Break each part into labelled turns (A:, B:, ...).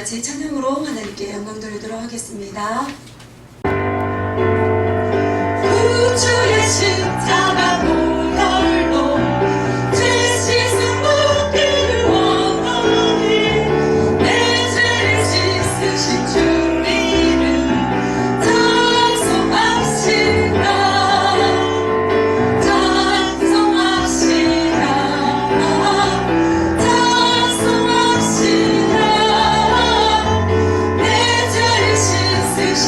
A: 같이 찬양으로 하나님께 영광 돌리도록 하겠습니다. 우주의 십자가 보혈로 죄 씻은 무기를 원하니 내 죄를 씻으신 주님은 찬송합시다. 찬송합시다. 찬송합시다. 내 죄를 씻으신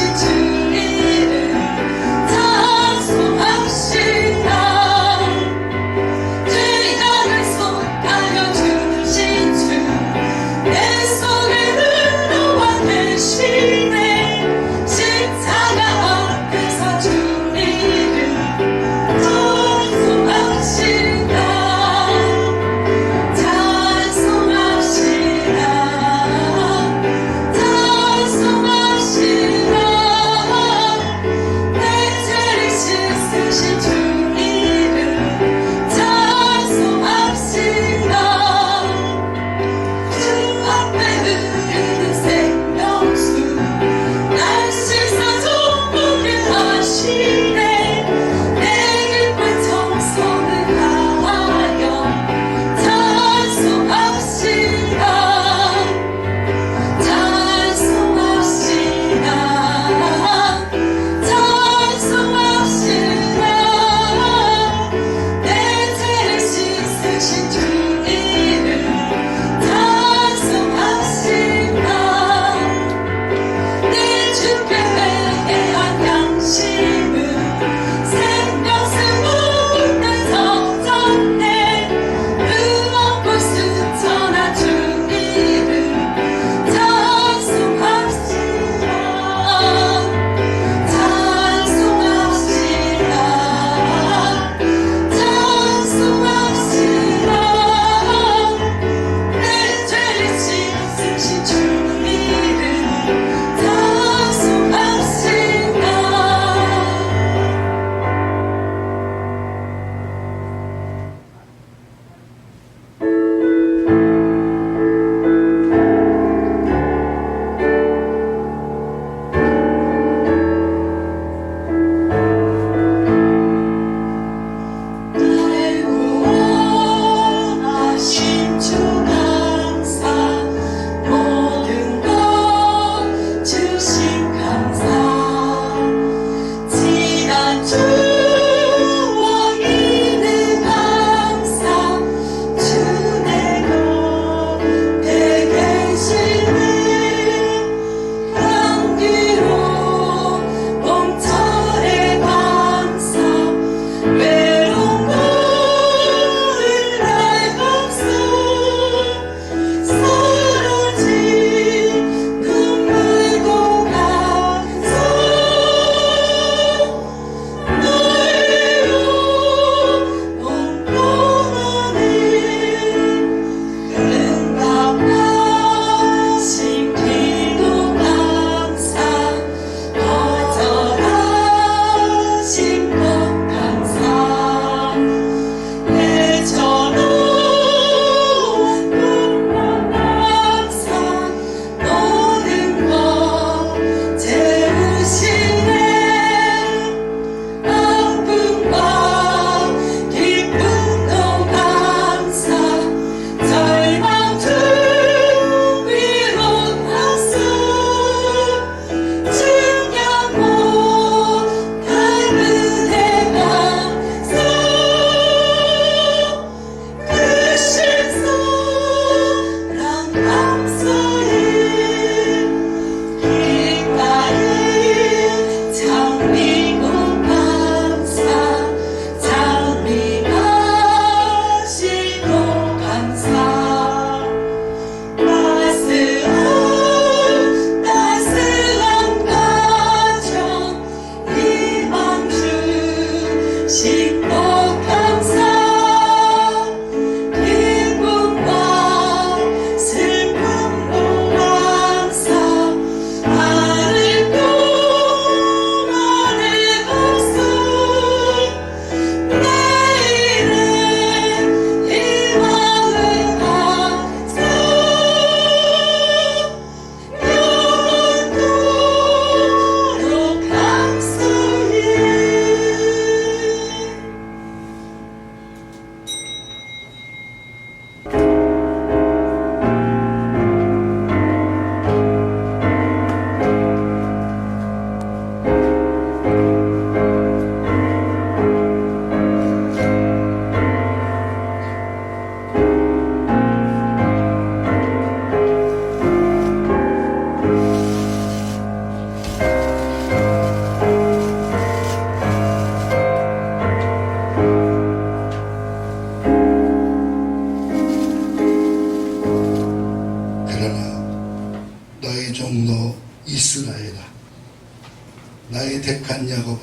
B: 택한 야곱아,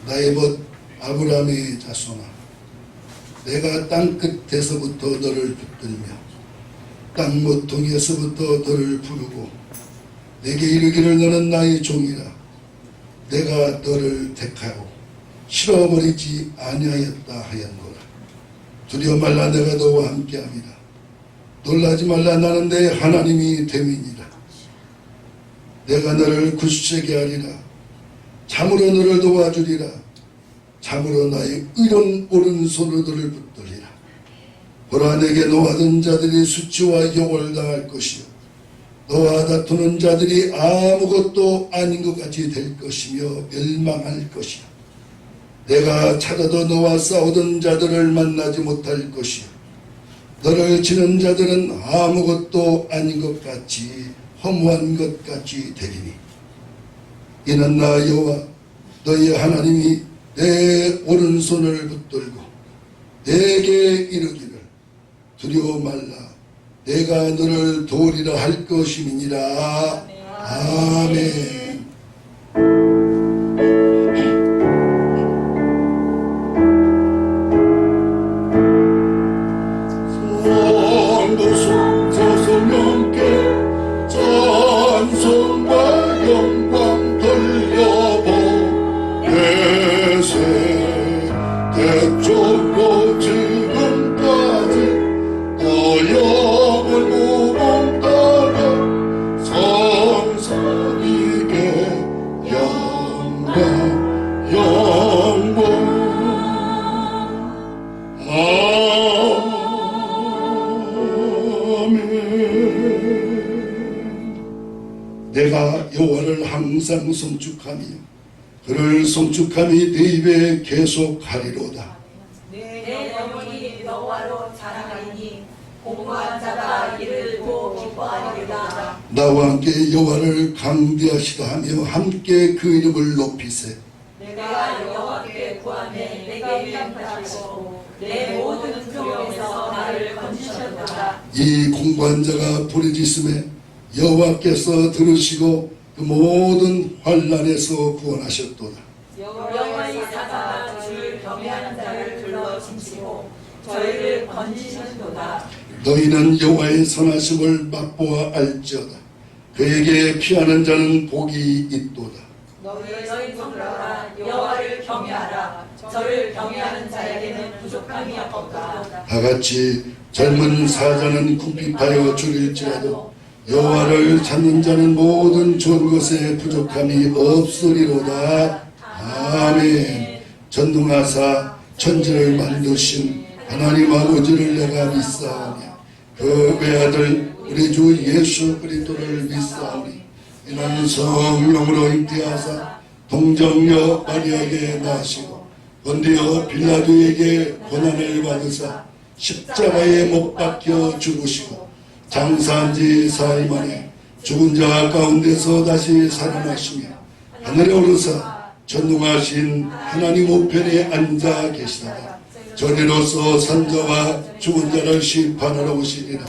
B: 나의 벗 아브라함의 자손아, 내가 땅 끝에서부터 너를 붙들며 땅 모퉁이에서부터 너를 부르고 내게 이르기를 너는 나의 종이라. 내가 너를 택하고 실어버리지 아니하였다 하였노라. 두려워 말라, 내가 너와 함께함이라. 놀라지 말라, 나는 내 하나님이 됨이니라. 내가 너를 굳세게 하리라. 참으로 너를 도와주리라. 참으로 나의 의로운 오른손으로 너를 붙들리라. 보라, 내게 노하던 자들이 수치와 욕을 당할 것이요 너와 다투는 자들이 아무것도 아닌 것 같이 될 것이며 멸망할 것이요 내가 찾아도 너와 싸우던 자들을 만나지 못할 것이요 너를 치는 자들은 아무것도 아닌 것 같이 허무한 것 같이 되리니 이는 나 여호와 너희 하나님이 내 오른손을 붙들고 내게 이르기를 두려워 말라, 내가 너를 도우리라 할 것임이니라. 아멘.
C: 성도성 자성령께 찬송과 영광 돌려보 내세 대초로 지금까지 또 영을 무궁하게 성삼위께 영광 영광.
B: 내가 여호와를 항상 송축하며 그를 송축함이 내 입에 계속하리로다.
D: 내 영혼이 여호와로 자랑하리니 공부한 자가 이를 보고 기뻐하리로다.
B: 나와 함께 여호와를 강대하시다 하며 함께 그 이름을 높이세.
D: 내가 여호와께 구하매 내게 위안하시고 내 모든 두려움에서 나를 건지셨도다.
B: 이 공부한 자가 부르짖음에 여호와께서 들으시고 그 모든 환난에서 구원하셨도다.
D: 여호와의 사자가 주를 경외하는 자를 둘러 짐치고 저희를 건지셨도다.
B: 너희는 여호와의 선하심을 맛보아 알지어다. 그에게 피하는 자는 복이 있도다.
D: 너희 성도들아 여호와를 경외하라. 저를 경외하는 자에게는 부족함이 없도다.
B: 다같이 젊은 사자는 궁핍하여 줄일지라도 여호와를 찾는 자는 모든 좋은 것에 부족함이 없으리로다. 아멘. 전능하사 천지를 만드신 하나님 아버지를 내가 믿사오며 그 외아들 우리 주 예수 그리스도를 믿사오니 이는 성령으로 잉태하사 동정녀 마리아에게 나시고 본디오 빌라도에게 고난을 받으사 십자가에 못 박혀 죽으시고 장사한 지 사흘 만에 죽은 자 가운데서 다시 살아나시며 하늘에 오르사 전능하신 하나님 우편에 앉아 계시다가 전이로서 산자와 죽은 자를 심판하러 오시리라.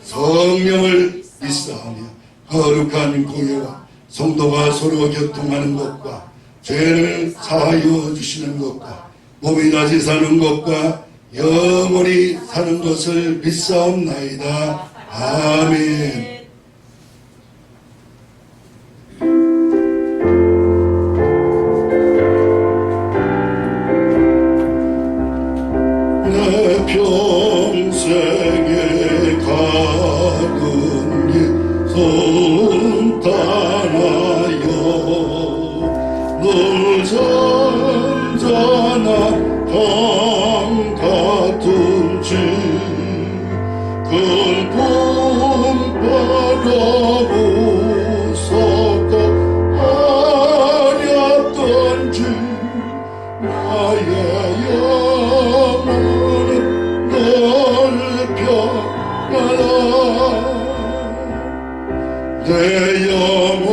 B: 성령을 믿사오며 거룩한 공예와 성도가 서로 교통하는 것과 죄를 사하여 주시는 것과 몸이 다시 사는 것과 영원히 사는 것을 믿사옵나이다. 아멘.
C: 내 평생에 가는 길 손 따라요 늘 잔잔한 강 같은 집 큰 꿈 바라보소서 하였던 집 나의 영혼은 널 평안하 내 영혼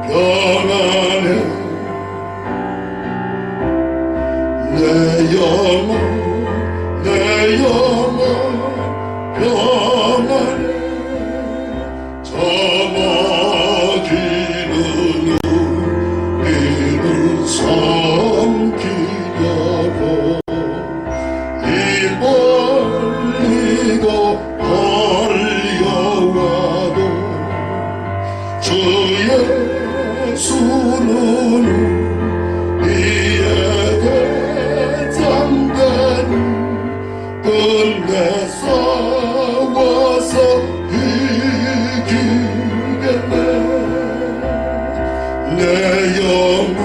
C: 평안해 내 영혼 평안해 저마귀 주 예수는 우리에게 잠깐 끝내 싸워서 이기겠네. 내 영혼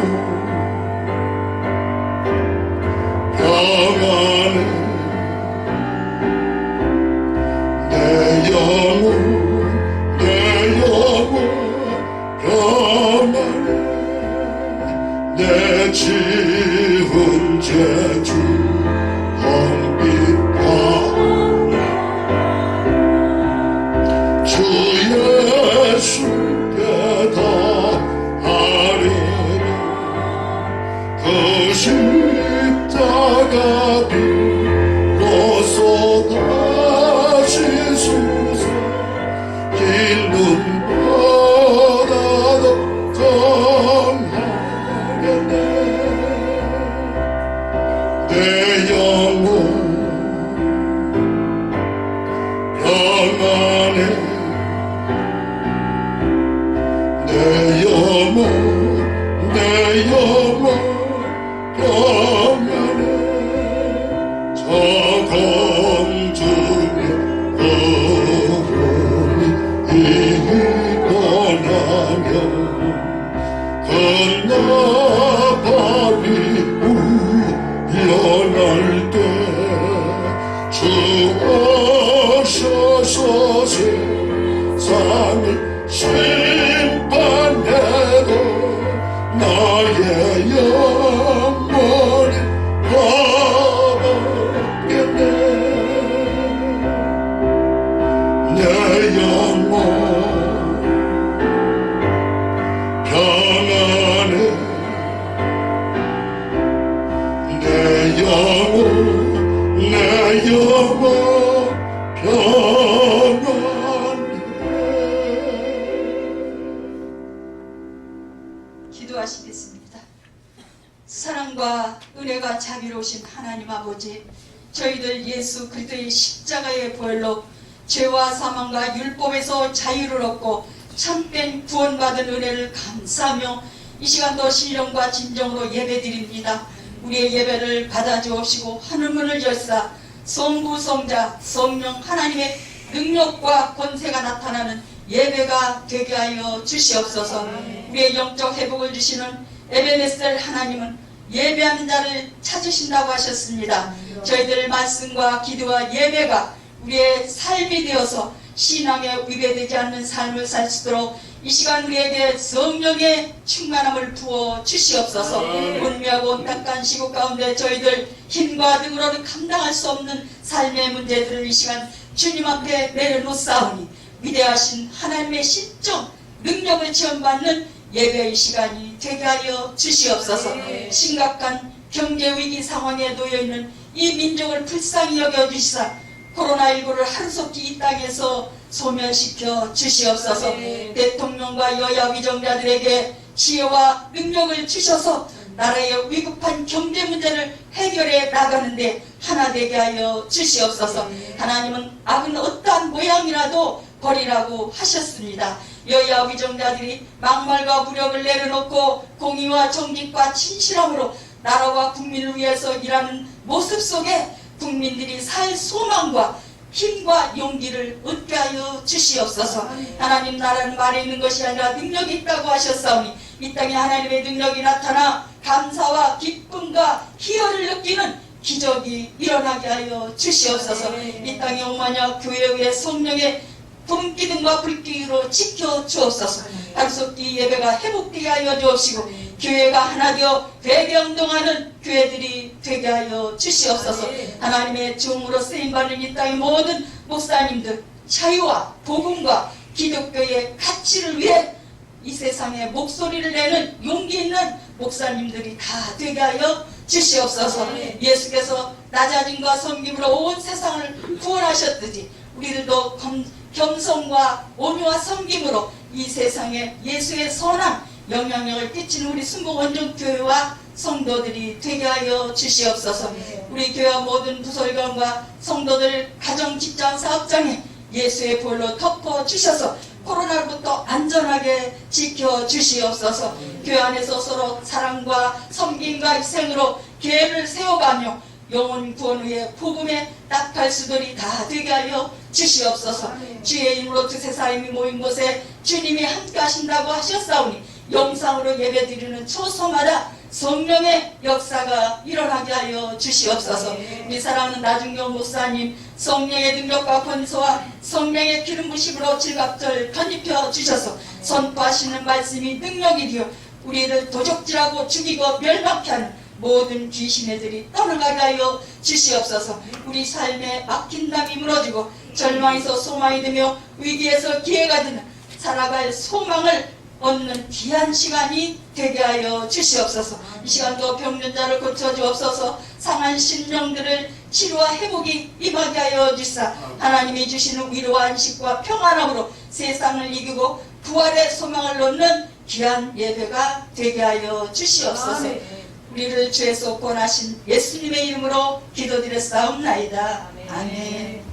C: 평안해. 내 영혼 평안해. 내 지은 죄주 험빛과 주 예수께 다 아뢰며 그 십자가 비로소 다시 수서 긴 눈보다도 정하겠네. 내 영혼 평안해. 내 영혼 평안해. 저 공중에 구름이 일어나며 건너밥이 울려날 때 주 오셔서 세상을 심판해도 나의 영혼이 가겠네. 내 영혼 평안해. 내 영혼 평안해.
E: 기도하시겠습니다. 사랑과 은혜가 자비로우신 하나님 아버지, 저희들 예수 그리스도의 십자가의 보혈로 죄와 사망과 율법에서 자유를 얻고 참된 구원받은 은혜를 감사하며 이 시간도 신령과 진정으로 예배드립니다. 우리의 예배를 받아주옵시고 하늘문을 열사 성부 성자 성령 하나님의 능력과 권세가 나타나는 예배가 되게 하여 주시옵소서. 우리의 영적 회복을 주시는 에베네셀 하나님은 예배하는 자를 찾으신다고 하셨습니다. 저희들 말씀과 기도와 예배가 우리의 삶이 되어서 신앙에 위배되지 않는 삶을 살 수 있도록 이 시간 우리에게 성령의 충만함을 부어 주시옵소서. 운명하고 딱한 시국 가운데 저희들 힘과 능으로는 감당할 수 없는 삶의 문제들을 이 시간 주님 앞에 내려놓사오니 위대하신 하나님의 신적 능력을 체험받는 예배의 시간이 되게 하여 주시옵소서. 심각한 경제 위기 상황에 놓여있는 이 민족을 불쌍히 여겨주시사 코로나19를 하루속히 이 땅에서 소멸시켜 주시옵소서. 대통령과 여야 위정자들에게 지혜와 능력을 주셔서 나라의 위급한 경제 문제를 해결해 나가는데 하나 되게 하여 주시옵소서. 하나님은 악은 어떠한 모양이라도 버리라고 하셨습니다. 여야 위정자들이 막말과 무력을 내려놓고 공의와 정직과 진실함으로 나라와 국민을 위해서 일하는 모습 속에 국민들이 살 소망과 힘과 용기를 얻게 하여 주시옵소서. 하나님 나라는 말에 있는 것이 아니라 능력이 있다고 하셨사오니 이 땅에 하나님의 능력이 나타나 감사와 기쁨과 희열을 느끼는 기적이 일어나게 하여 주시옵소서. 이 땅에 오마냐 교회의 성령의 푸른기둥과 불기로 지켜 주옵소서. 약속기 예배가 회복되게 하여 주옵시고 교회가 하나 되어 대경동하는 교회들이 되게 하여 주시옵소서. 하나님의 종으로 쓰임받는 이 땅의 모든 목사님들 자유와 복음과 기독교의 가치를 위해 이 세상에 목소리를 내는 용기 있는 목사님들이 다 되게 하여 주시옵소서. 예수께서 낮아짐과 섬김으로 온 세상을 구원하셨듯이 우리들도 겸손과 온유와 섬김으로 이 세상에 예수의 선한 영향력을 끼치는 우리 순복원정교회와 성도들이 되게 하여 주시옵소서. 우리 교회와 모든 부설관과 성도들 가정, 직장, 사업장에 예수의 보혈로 덮어 주셔서 코로나로부터 안전하게 지켜주시옵소서. 교회 안에서 서로 사랑과 섬김과 희생으로 계획을 세워가며 영혼 구원 후에 복음의 낙팔수들이 다 되게 하여 주시옵소서. 주의 이름으로 두세 사람이 모인 곳에 주님이 함께 하신다고 하셨사오니 영상으로 예배드리는 초소마다 성령의 역사가 일어나게 하여 주시옵소서. 우리 사랑하는 나중경 목사님 성령의 능력과 권소와 성령의 기름 부심으로 질갑절 편입혀 주셔서 선포하시는 말씀이 능력이 되어 우리를 도적질하고 죽이고 멸망케 하는 모든 귀신의 들이 떠나가게 하여 주시옵소서. 우리 삶에 막힌 담이 무너지고 절망에서 소망이 되며 위기에서 기회가 되는 살아갈 소망을 얻는 귀한 시간이 되게 하여 주시옵소서. 이 시간도 병든자를 고쳐주옵소서. 상한 심령들을 치료와 회복이 임하게 하여 주사 하나님이 주시는 위로와 안식과 평안함으로 세상을 이기고 부활의 소망을 얻는 귀한 예배가 되게 하여 주시옵소서. 우리를 죄에서 구원하신 예수님의 이름으로 기도드렸사옵나이다. 아멘.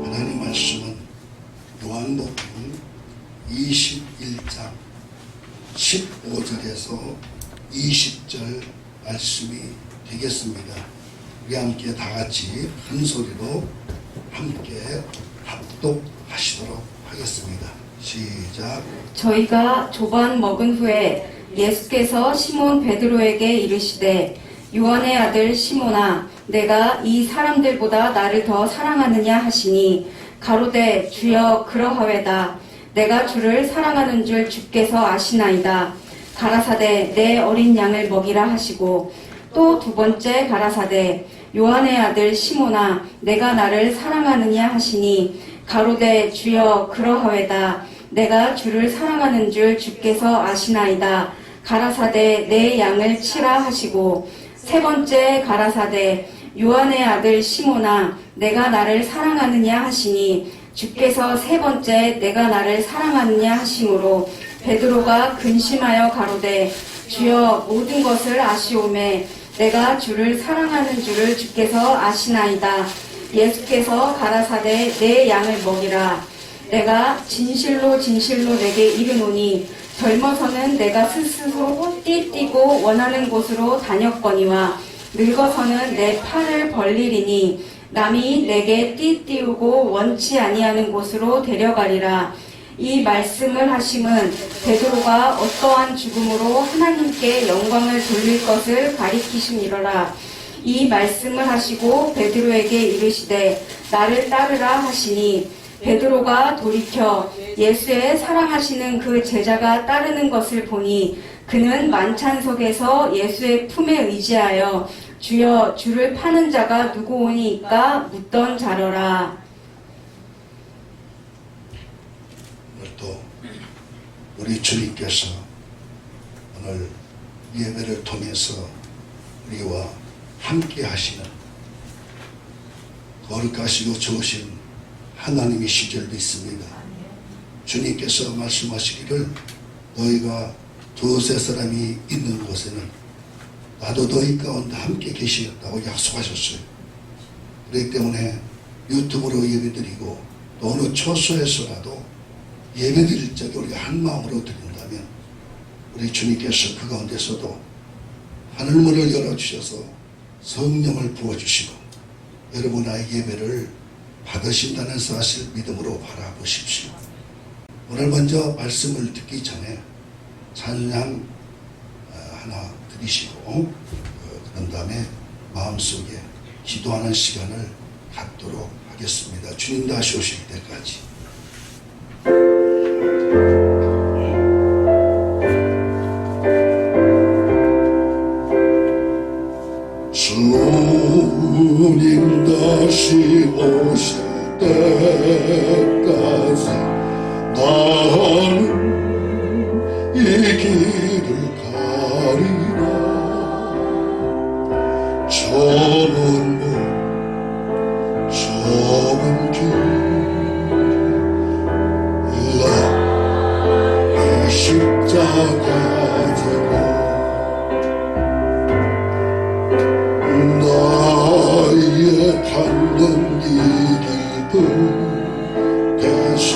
B: 하나님 말씀은 요한복음 21장 15절에서 20절 말씀이 되겠습니다. 우리 함께 다 같이 한 소리로 함께 합독하시도록 하겠습니다. 시작.
F: 저희가 조반 먹은 후에 예수께서 시몬 베드로에게 이르시되 요한의 아들 시몬아 내가 이 사람들보다 나를 더 사랑하느냐 하시니 가로되 주여 그러하외다. 내가 주를 사랑하는 줄 주께서 아시나이다. 가라사대 내 어린 양을 먹이라 하시고 또 두 번째 가라사대 요한의 아들 시몬아 내가 나를 사랑하느냐 하시니 가로되 주여 그러하외다. 내가 주를 사랑하는 줄 주께서 아시나이다. 가라사대 내 양을 치라 하시고 세 번째 가라사대 요한의 아들 시몬아 내가 나를 사랑하느냐 하시니 주께서 세 번째 내가 나를 사랑하느냐 하심으로 베드로가 근심하여 가로되 주여 모든 것을 아시오매 내가 주를 사랑하는 줄을 주께서 아시나이다. 예수께서 가라사대 내 양을 먹이라. 내가 진실로 진실로 내게 이르노니 젊어서는 내가 스스로 띠뛰고 원하는 곳으로 다녔거니와 늙어서는 내 팔을 벌리리니 남이 내게 띠띠우고 원치 아니하는 곳으로 데려가리라. 이 말씀을 하심은 베드로가 어떠한 죽음으로 하나님께 영광을 돌릴 것을 가리키심이로라. 이 말씀을 하시고 베드로에게 이르시되 나를 따르라 하시니 베드로가 돌이켜 예수의 사랑하시는 그 제자가 따르는 것을 보니 그는 만찬석에서 예수의 품에 의지하여 주여 주를 파는 자가 누구오니까 묻던 자러라.
B: 오늘도 우리 주님께서 오늘 예배를 통해서 우리와 함께 하시는 거룩하시고 좋으신 하나님의 시절도 있습니다. 주님께서 말씀하시기를 너희가 두세 사람이 있는 곳에는 나도 너희 가운데 함께 계시겠다고 약속하셨어요. 그렇기 때문에 유튜브로 예배드리고 또 어느 처소에서라도 예배드릴 적에 우리가 한 마음으로 드린다면 우리 주님께서 그 가운데서도 하늘문을 열어주셔서 성령을 부어주시고 여러분 나의 예배를 받으신다는 사실 믿음으로 바라보십시오. 오늘 먼저 말씀을 듣기 전에 찬양 하나 드리시고 그런 다음에 마음속에 기도하는 시간을 갖도록 하겠습니다. 주님 다시 오실 때까지. 주님 다시 오실 때까지 나는 이 길을
C: 좁은 문 좁은 길 나의 십자가 지고 나의 갖는 이 기쁨 대신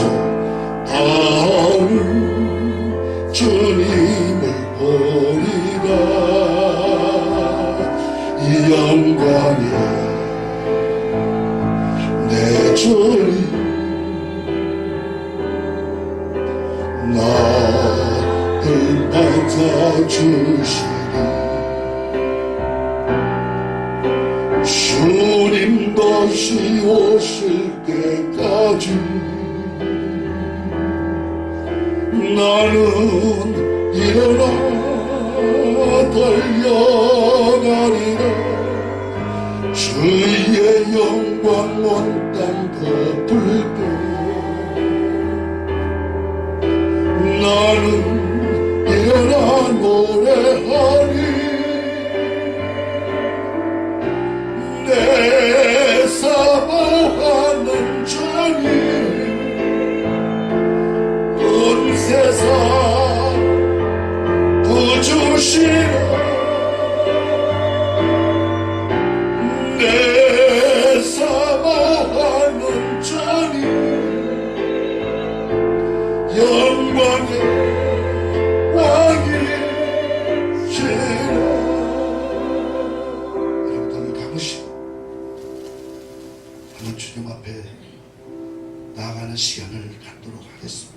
C: 나는 주님을 보리라 이 영광에 내 주님 나를 받아주시리 주님 다시 오실 때까지 나는 일어나 달려가리라 주의 영광 온 땅 덮을 때 나는 일어나 노래하리 내 사모하는 주님 온 세상 부주시라 내 사모하는 주님 영광의 왕이시라
B: 여러분들 가보시고 한번 주님 앞에 나아가는 시간을 갖도록 하겠습니다.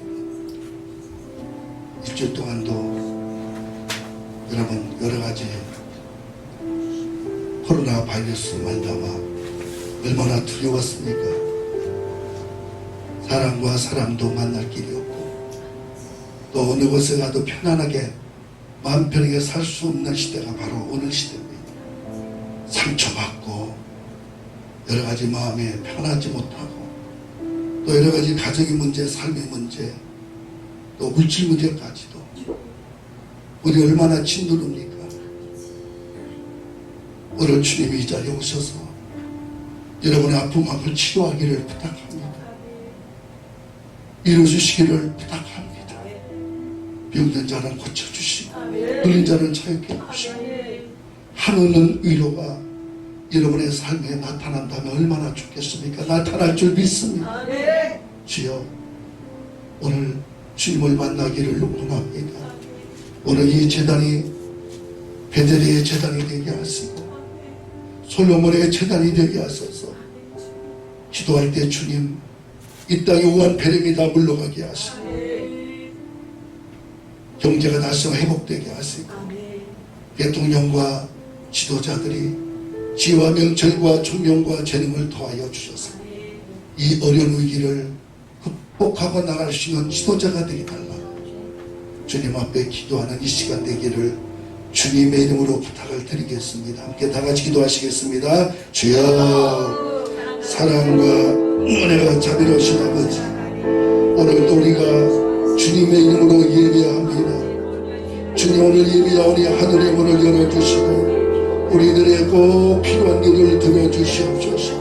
B: 일주일 동안도 여러분 여러가지 코로나 바이러스 만나와 얼마나 두려웠습니까? 사람과 사람도 만날 길이 없고 또 어느 곳에 가도 편안하게 마음 편하게 살 수 없는 시대가 바로 오늘 시대입니다. 상처받고 여러가지 마음에 편하지 못하고 또 여러가지 가정의 문제, 삶의 문제 또 물질 문제까지도 우리 얼마나 짓누릅니까? 오늘 주님이 이 자리에 오셔서 여러분의 아픔 앞을 치료하기를 부탁합니다. 이루어주시기를 부탁합니다. 병든 자는 고쳐주시고 눌린 자는 자유케 해주시고 하늘은 위로가 여러분의 삶에 나타난다면 얼마나 좋겠습니까? 나타날 줄 믿습니다. 주여 오늘 주님을 만나기를 원합니다. 오늘 이 재단이 베델의 재단이 되게 하시고 솔로몬의 재단이 되게 하소서. 기도할 때 주님 이 땅에 우한 배림이 다 물러가게 하시고 경제가 다시 회복되게 하시고 대통령과 지도자들이 지혜와 명철과 총명과 재능을 더하여 주셔서 이 어려운 위기를 극복하고 나갈 수 있는 지도자가 되게 달라 주님 앞에 기도하는 이 시간 되기를 주님의 이름으로 부탁을 드리겠습니다. 함께 다 같이 기도하시겠습니다. 주여 사랑과 은혜가 자비로우신 아버지 오늘도 우리가 주님의 이름으로 예배합니다. 주님 오늘 예배하오니 하늘의 문을 열어주시고 우리들의 꼭 필요한 일을 들어주시옵소서.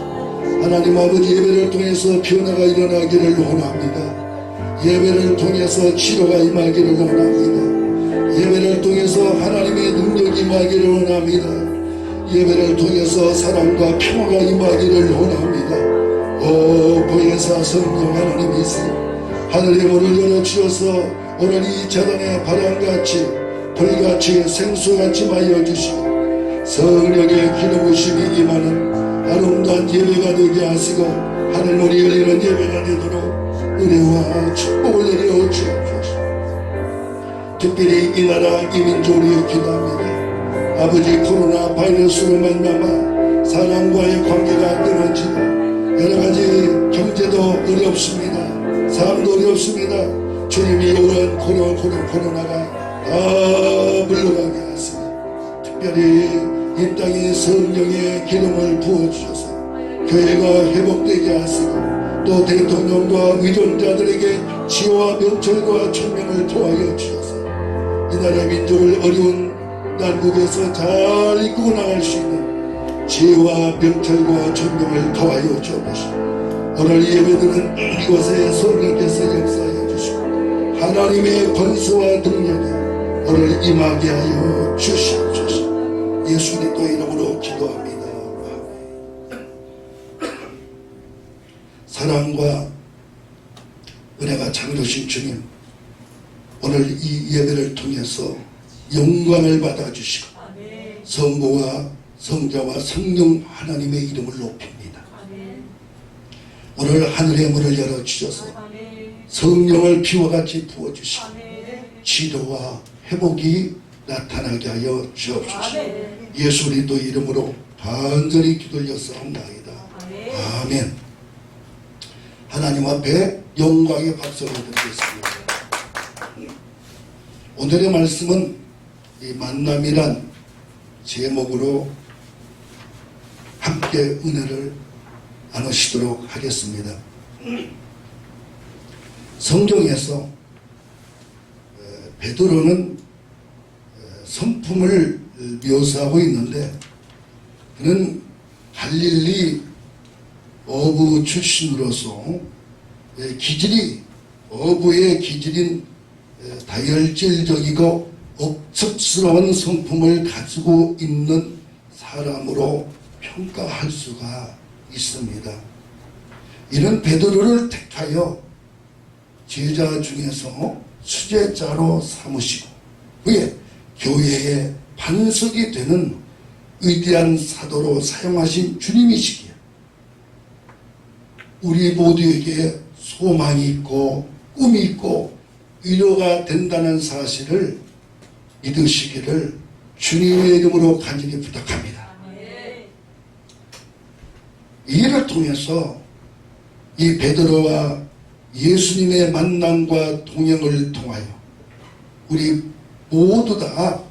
B: 하나님 아버지 예배를 통해서 변화가 일어나기를 원합니다. 예배를 통해서 치료가 임하기를 원합니다. 예배를 통해서 하나님의 능력이 임하기를 원합니다. 예배를 통해서 사랑과 평화가 임하기를 원합니다. 오 보혜사 성령 하나님이시여 하늘의 문을 열어주셔서 오늘 이 재단의 바람같이 불같이 생수같이 마여 주시고 성령의 기름부심이 임하는 아름다운 예배가 되게 하시고 하늘문이 열리는 예배가 되도록 은혜와 축복을 내려 주옵소서. 특별히 이 나라 이 민족을 기도합니다. 아버지 코로나 바이러스로 만나마 사람과의 관계가 끊어지고 여러가지 경제도 어렵습니다. 삶도 어렵습니다. 주님이 오랜 코로나가 다 물러가게 하시고 특별히 이 땅에 성령의 기름을 부어주셔서 교회가 회복되게 하시고 또 대통령과 위정자들에게 지혜와 명철과 총명을 도하여 주셔서 이 나라 민족을 어려운 난국에서 잘 이끌고 나갈 수 있는 지혜와 병철과 존경을 더하여 주옵시고 오늘 예배드는 이곳에 성령께서 역사하여 주시고 하나님의 권세와 능력이 오늘 임하게 하여 주시옵소서. 예수 그리스도 이름으로 기도합니다. 사랑과 은혜가 참으신 주님, 오늘 이 예배를 통해서 영광을 받아주시고 성부와 성자와 성령 하나님의 이름을 높입니다. 오늘 하늘의 문을 열어주셔서 성령을 비와 같이 부어주시고 치료와 회복이 나타나게 하여 주옵소서. 예수 그리스도 이름으로 간절히 기도하였사옵나이다. 아멘. 하나님 앞에 영광의 박수를 드리겠습니다. 오늘의 말씀은 이 만남이란 제목으로 함께 은혜를 나누시도록 하겠습니다. 성경에서 베드로는 성품을 묘사하고 있는데 그는 갈릴리 어부 출신으로서 어부의 기질인 다혈질적이고 억측스러운 성품을 가지고 있는 사람으로 평가할 수가 있습니다. 이런 베드로를 택하여 제자 중에서 수제자로 삼으시고 그의 교회의 반석이 되는 위대한 사도로 사용하신 주님이시기에 우리 모두에게 소망이 있고 꿈이 있고 위로가 된다는 사실을 믿으시기를 주님의 이름으로 간절히 부탁합니다. 이 일을 통해서 이 베드로와 예수님의 만남과 동행을 통하여 우리 모두 다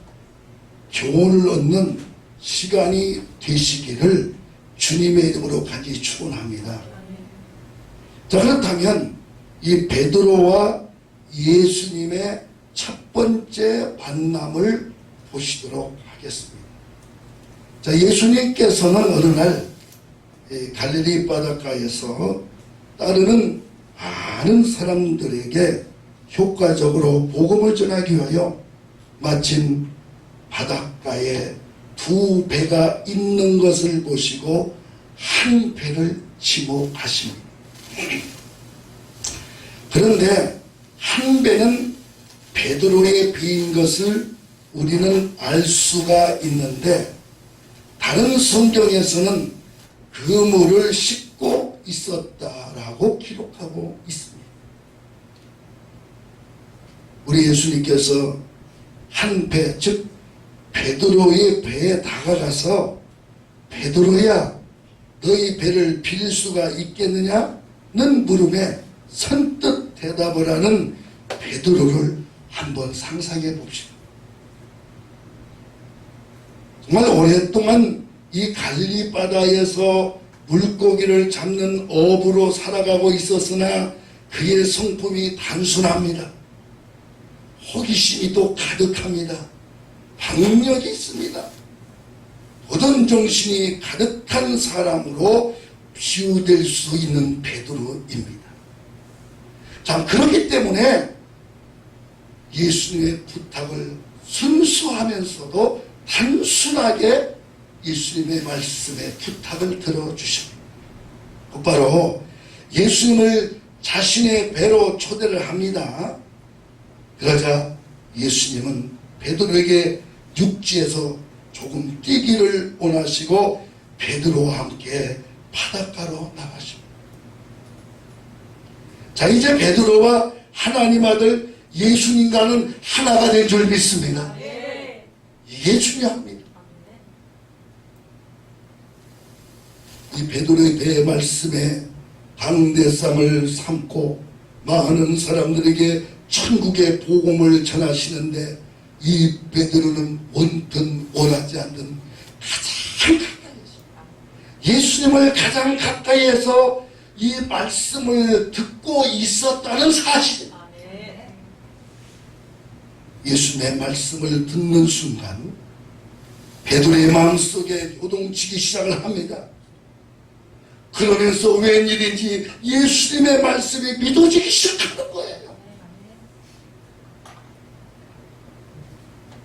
B: 교훈을 얻는 시간이 되시기를 주님의 이름으로 간절히 축원합니다. 자, 그렇다면 이 베드로와 예수님의 첫 번째 만남을 보시도록 하겠습니다. 자, 예수님께서는 어느 날 갈릴리 바닷가에서 따르는 많은 사람들에게 효과적으로 복음을 전하기 위하여 마침 바닷가에 두 배가 있는 것을 보시고 한 배를 지목하십니다. 그런데 한 배는 베드로의 배인 것을 우리는 알 수가 있는데 다른 성경에서는 그물을 싣고 있었다라고 기록하고 있습니다. 우리 예수님께서 한 배, 즉 베드로의 배에 다가가서 베드로야 너희 배를 빌릴 수가 있겠느냐는 물음에 선뜻 대답을 하는 베드로를 한번 상상해 봅시다. 정말 오랫동안 이 갈릴리 바다에서 물고기를 잡는 어부로 살아가고 있었으나 그의 성품이 단순합니다. 호기심이 또 가득합니다. 박력이 있습니다. 도전 정신이 가득한 사람으로 비유될 수 있는 베드로입니다. 자, 그렇기 때문에 예수님의 부탁을 순수하면서도 단순하게 예수님의 말씀에 부탁을 들어주십니다. 곧바로 예수님을 자신의 배로 초대를 합니다. 그러자 예수님은 베드로에게 육지에서 조금 뛰기를 원하시고 베드로와 함께 바닷가로 나가십니다. 자, 이제 베드로와 하나님 아들 예수님과는 하나가 된 줄 믿습니다. 이게 중요합니다. 이 베드로의 배 말씀에 강대상을 삼고 많은 사람들에게 천국의 복음을 전하시는데 이 베드로는 원든 원하지 않는 가장 가까이에서 예수님을 가장 가까이에서 이 말씀을 듣고 있었다는 사실. 예수님의 말씀을 듣는 순간 베드로의 마음속에 요동치기 시작을 합니다. 그러면서 웬일인지 예수님의 말씀이 믿어지기 시작하는 거예요.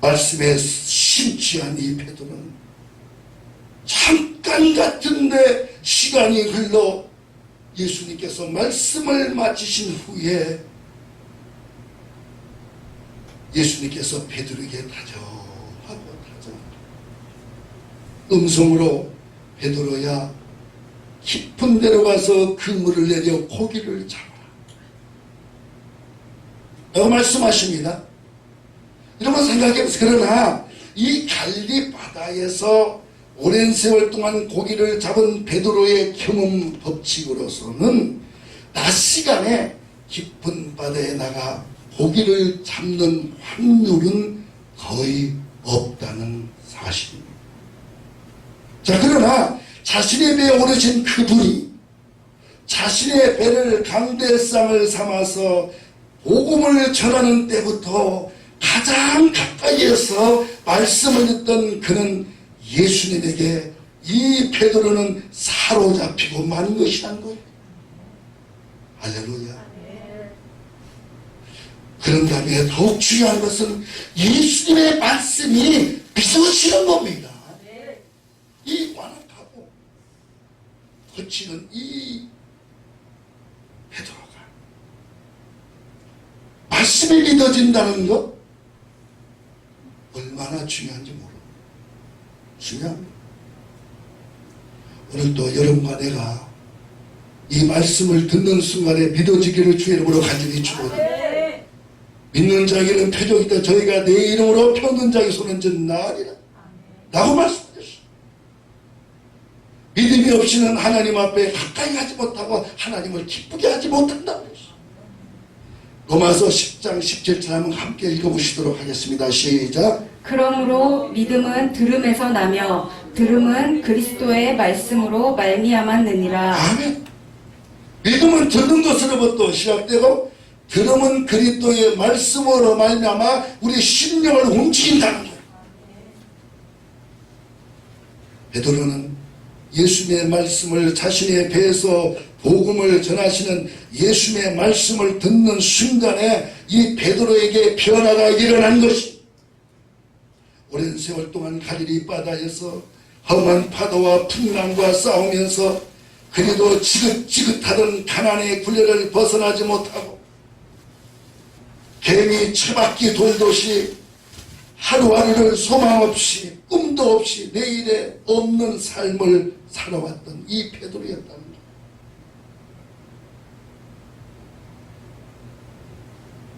B: 말씀에 심취한 이 베드로는 잠깐 같은데 시간이 흘러 예수님께서 말씀을 마치신 후에 예수님께서 베드로에게 다정하고 음성으로 베드로야 깊은 데로 가서 그물을 내려 고기를 잡아라 라고 말씀하십니다. 여러분 생각해보세요. 그러나 이 갈릴리 바다에서 오랜 세월 동안 고기를 잡은 베드로의 경험 법칙으로서는 낮 시간에 깊은 바다에 나가 고기를 잡는 확률은 거의 없다는 사실입니다. 자, 그러나 자신의 배에 오르신 그분이 자신의 배를 강대상을 삼아서 복음을 전하는 때부터 가장 가까이에서 말씀을 듣던 그는 예수님에게 이 베드로는 사로잡히고 만 것이란 거예요. 할렐루야. 그런 다음에 더욱 중요한 것은 예수님의 말씀이 믿어지는 겁니다. 이 완악하고 거치는 이 베드로가 말씀이 믿어진다는 것 얼마나 중요한지 모르고 중요합니다. 오늘도 여러분과 내가 이 말씀을 듣는 순간에 믿어지기를 주의 이름으로 간절히 축원합니다. 믿는 자에게는 표적이다. 저희가 내 이름으로 평든 자의 손은 전나리라 라고 말씀하셨어요. 믿음이 없이는 하나님 앞에 가까이 가지 못하고 하나님을 기쁘게 하지 못한다고 했어요. 로마서 10장 17절 한번 함께 읽어보시도록 하겠습니다. 시작.
F: 그러므로 믿음은 들음에서 나며 들음은 그리스도의 말씀으로 말미암았느니라.
B: 아멘. 믿음은 듣는 것으로부터 시작되고 들음은 그리스도의 말씀으로 말미암아 우리 심령을 움직인다는 거예요. 베드로는 예수님의 말씀을 자신의 배에서 복음을 전하시는 예수님의 말씀을 듣는 순간에 이 베드로에게 변화가 일어난 것이 오랜 세월 동안 갈릴리 바다에서 험한 파도와 풍랑과 싸우면서 그래도 지긋지긋하던 가난의 굴레를 벗어나지 못하고 개미 처박기 돌듯이 하루하루를 소망 없이 꿈도 없이 내일에 없는 삶을 살아왔던 이 베드로였다는 것.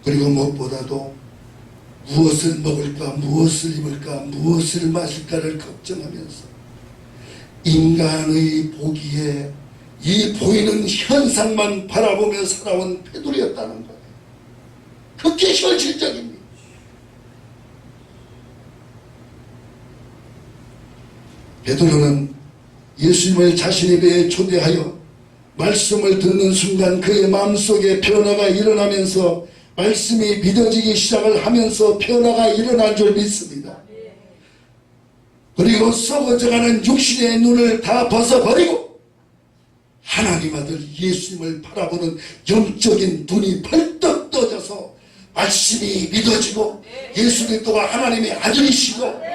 B: 그리고 무엇보다도 무엇을 먹을까, 무엇을 입을까, 무엇을 마실까를 걱정하면서 인간의 보기에 이 보이는 현상만 바라보며 살아온 베드로였다는 거예요. 그게 현실적입니다. 베드로는 예수님을 자신의 배에 초대하여 말씀을 듣는 순간 그의 마음속에 변화가 일어나면서 말씀이 믿어지기 시작을 하면서 변화가 일어난 줄 믿습니다. 그리고 썩어져가는 육신의 눈을 다 벗어버리고 하나님 아들 예수님을 바라보는 영적인 눈이 벌떡 떠져서 말씀이 믿어지고 예수 그리스도가 하나님의 아들이시고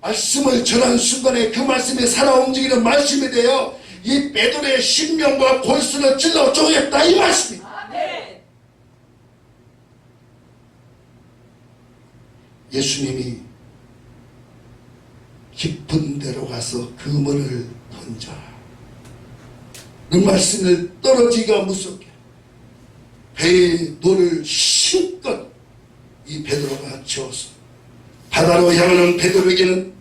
B: 말씀을 전한 순간에 그 말씀이 살아 움직이는 말씀이 되어 이 베드로의 심령과 골수를 찔러 쪼겠다 이 말씀입니다. 예수님이 깊은 데로 가서 그물을 던져라. 그 말씀을 떨어지기가 무섭게 배에 돌을 힘껏 이 베드로가 지어서 바다로 향하는 베드로에게는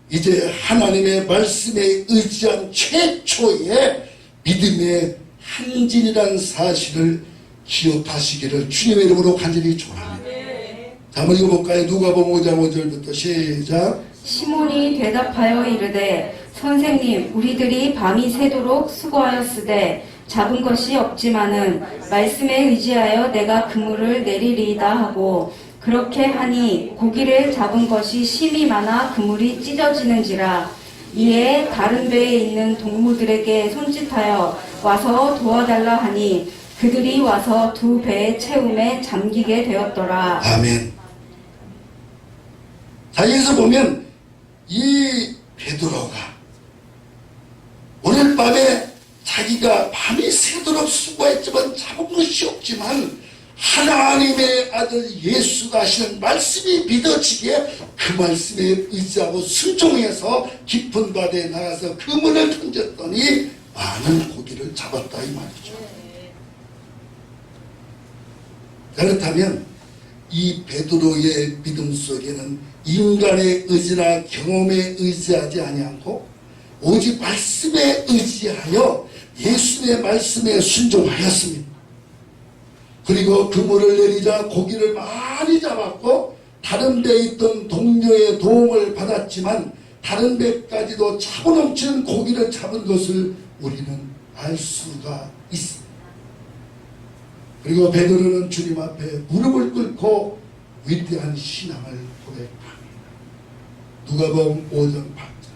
B: 이제 하나님의 말씀에 의지한 최초의 믿음의 한진이라는 사실을 기억하시기를 주님의 이름으로 간절히 축원합니다. 자, 한번 읽어볼까요? 누가복음 5장 5절부터 시작.
F: 시몬이 대답하여 이르되 선생님 우리들이 밤이 새도록 수고하였으되 잡은 것이 없지만은 말씀에 의지하여 내가 그물을 내리리이다 하고 그렇게 하니 고기를 잡은 것이 심이 많아 그물이 찢어지는지라. 이에 다른 배에 있는 동무들에게 손짓하여 와서 도와달라 하니 그들이 와서 두 배의 채움에 잠기게 되었더라.
B: 아멘. 자, 여기서 보면 이 베드로가 오늘 밤에 자기가 밤이 새도록 수고했지만 잡은 것이 없지만 하나님의 아들 예수가 하시는 말씀이 믿어지게 그 말씀에 의지하고 순종해서 깊은 바다에 나가서 그물을 던졌더니 많은 고기를 잡았다 이 말이죠. 그렇다면 이 베드로의 믿음 속에는 인간의 의지나 경험에 의지하지 아니하고 오직 말씀에 의지하여 예수님의 말씀에 순종하였습니다. 그리고 그물을 내리자 고기를 많이 잡았고 다른 배에 있던 동료의 도움을 받았지만 다른 배까지도 차고 넘치는 고기를 잡은 것을 우리는 알 수가 있습니다. 그리고 베드로는 주님 앞에 무릎을 꿇고 위대한 신앙을 고백합니다. 누가복음 5장 8절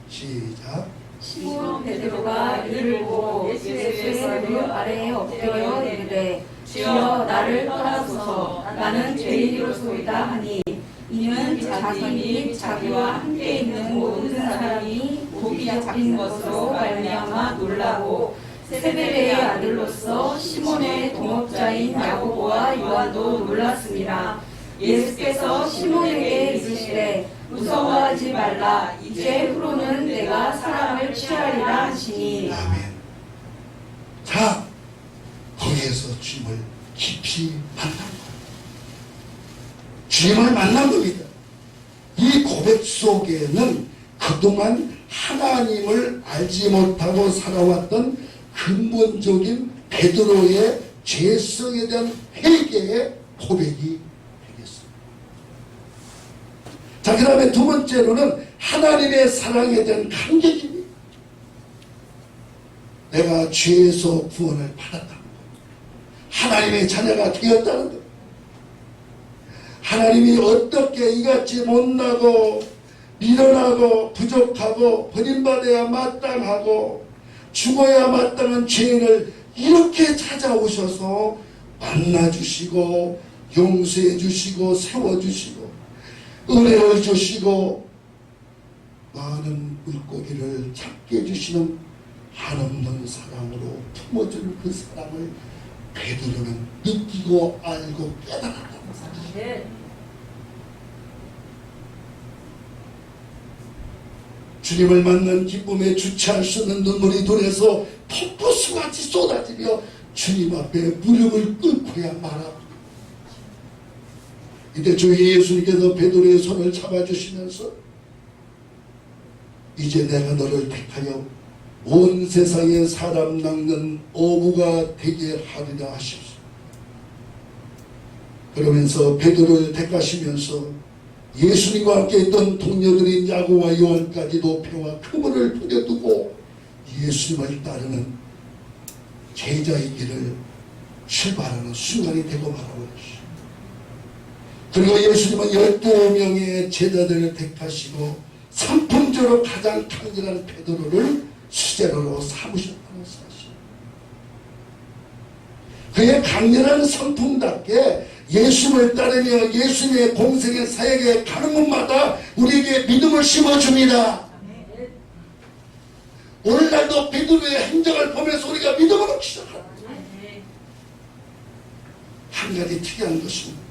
B: 시작.
F: 시몬 베드로가 이를 보고 예수의 무릎 아래에 엎드려 이르되 주여 나를 떠나소서 나는 죄인이로소이다 하니 이는 자기 및 자기와 함께 있는 모든 사람이 고기 잡힌 것으로 말미암아 놀라고 세베대의 아들로서 시몬의 동업자인 야고보와 요한도 놀랐습니다. 예수께서 시몬에게 이르시되 무서워하지 말라. 이제 후로는 내가 사람을 취하리라 하시니.
B: 아멘. 자, 거기에서 주님을 깊이 만난 거예요. 주님을 만난 겁니다. 이 고백 속에는 그동안 하나님을 알지 못하고 살아왔던 근본적인 베드로의 죄성에 대한 회개의 고백이 되겠습니다. 자, 그 다음에 두 번째로는 하나님의 사랑에 대한 감격입니다. 내가 죄에서 구원을 받았다는 것, 하나님의 자녀가 되었다는 것, 하나님이 어떻게 이같이 못나고 미련하고 부족하고 버림받아야 마땅하고 죽어야 마땅한 죄인을 이렇게 찾아오셔서 만나주시고 용서해주시고 세워주시고 은혜를 주시고 많은 물고기를 잡게 해주시는 한없는 사랑으로 품어준 그 사랑을 베드로는 느끼고 알고 깨달았다는 사실. 주님을 만난 기쁨에 주체할 수 없는 눈물이 눈에서 폭포수같이 쏟아지며 주님 앞에 무릎을 꿇고야 말하고, 이때 주 예수님께서 베드로의 손을 잡아주시면서 이제 내가 너를 택하여 온 세상에 사람 낚는 어부가 되게 하리라 하십시오. 그러면서 베드로를 택하시면서 예수님과 함께 있던 동료들인 야고보와 요한까지도 배와 그물을 부려두고 예수님을 따르는 제자의 길을 출발하는 순간이 되고 말하고 있습니다. 그리고 예수님은 12명의 제자들을 택하시고 선풍적으로 가장 강렬한 베드로를 수제로로 삼으셨다는 사실. 그의 강렬한 선풍답게 예수님을 따르며 예수님의 공생의 사역에 가는 곳마다 우리에게 믿음을 심어줍니다. 오늘날도 베드로의 행적을 보면서 우리가 믿음을 얻기 시작합니다. 한 가지 특이한 것입니다.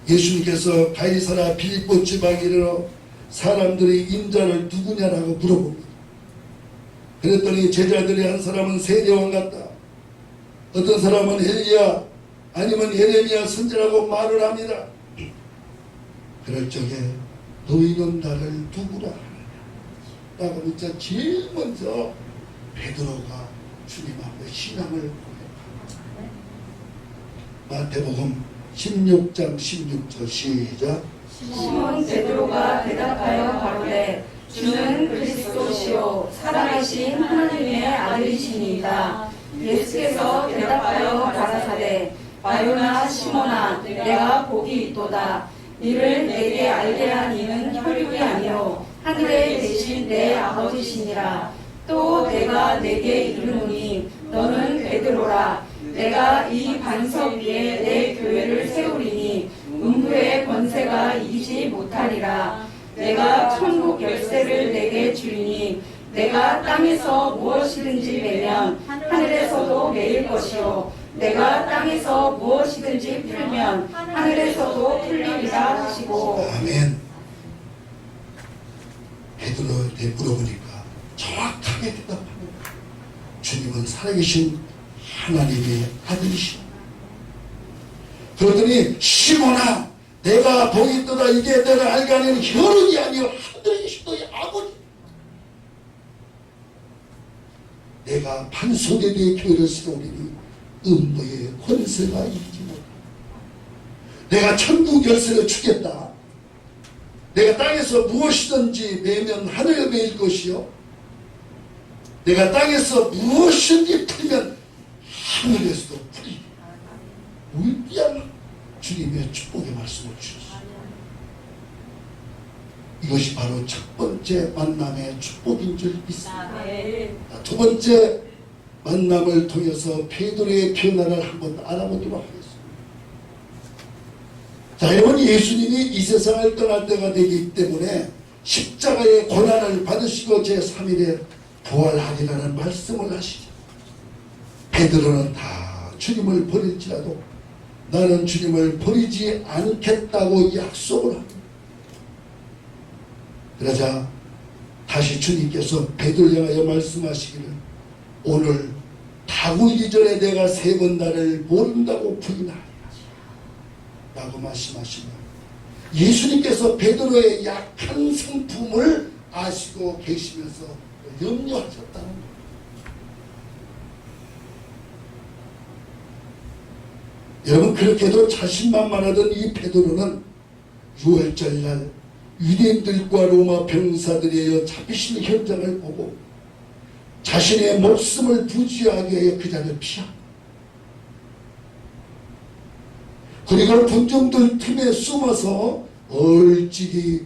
B: 예수님께서 가이사랴 빌립보 지방에 이르러 사람들이 인자를 누구냐라고 물어봅니다. 그랬더니 제자들의 한 사람은 세례요한 같다, 어떤 사람은 엘리야 아니면 예레미야 선지라고 말을 합니다. 그럴 적에 너희는 나를 누구라 하느냐 라고 묻자 제일 먼저 베드로가 주님 앞에 신앙을 고백합니다. 마태복음 16장 16절 시작.
F: 시몬 베드로가 대답하여 가로되 주는 그리스도시요 살아계신 하나님의 아들이시니이다. 예수께서 대답하여 가라사대 바요나 시몬아 내가 복이 있도다. 이를 내게 알게 한 이는 혈육이 아니요 하늘에 계신 내 아버지시니라. 또 내가 내게 이르노니 너는 베드로라. 내가 이 반석 위에 내 교회를 세우리니 음부의 권세가 이기지 못하리라. 내가 천국 열쇠를 내게 주리니 내가 땅에서 무엇이든지 매면 하늘에서도 매일 것이요 내가 땅에서 무엇이든지 풀면 하늘에서도 풀리리라 하시고.
B: 아멘. 베드로한테 물어보니까 정확하게 대답합니다. 주님은 살아계신 하나님의 아들이시오. 그러더니 시몬아 내가 복이 있도다. 이게 내가 알게 하는 혈육이 아니요 하늘에 계신 너의 아버지. 내가 반석에 대해 교회를 세우리니 음부의 권세가 이기지 못하고 내가 천국 열쇠를 주겠다. 내가 땅에서 무엇이든지 매면 하늘에 매일 것이요 내가 땅에서 무엇이든지 풀면 하늘에서도 풀리리. 위대한 주님의 축복의 말씀을 주셨습니다. 이것이 바로 첫 번째 만남의 축복인 줄 믿습니다. 두 번째 만남을 통해서 베드로의 변화를 한번 알아보도록 하겠습니다. 자, 여러분 예수님이 이 세상을 떠날 때가 되기 때문에 십자가의 고난을 받으시고 제3일에 부활하리라는 말씀을 하시죠. 베드로는 다 주님을 버릴지라도 나는 주님을 버리지 않겠다고 약속을 합니다. 그러자 다시 주님께서 베드로를 향하여 말씀하시기를 오늘 다구기 전에 내가 3번 나를 모른다고 부인하리라 라고 말씀하시며 예수님께서 베드로의 약한 성품을 아시고 계시면서 염려하셨다는 거예요. 여러분 그렇게도 자신만만하던 이 베드로는 6월절 날 유대인들과 로마 병사들에 의해 잡히신 현장을 보고 자신의 목숨을 부지하기 위해 그 자리를 피합니다. 그리고 군중들 틈에 숨어서 얼찍이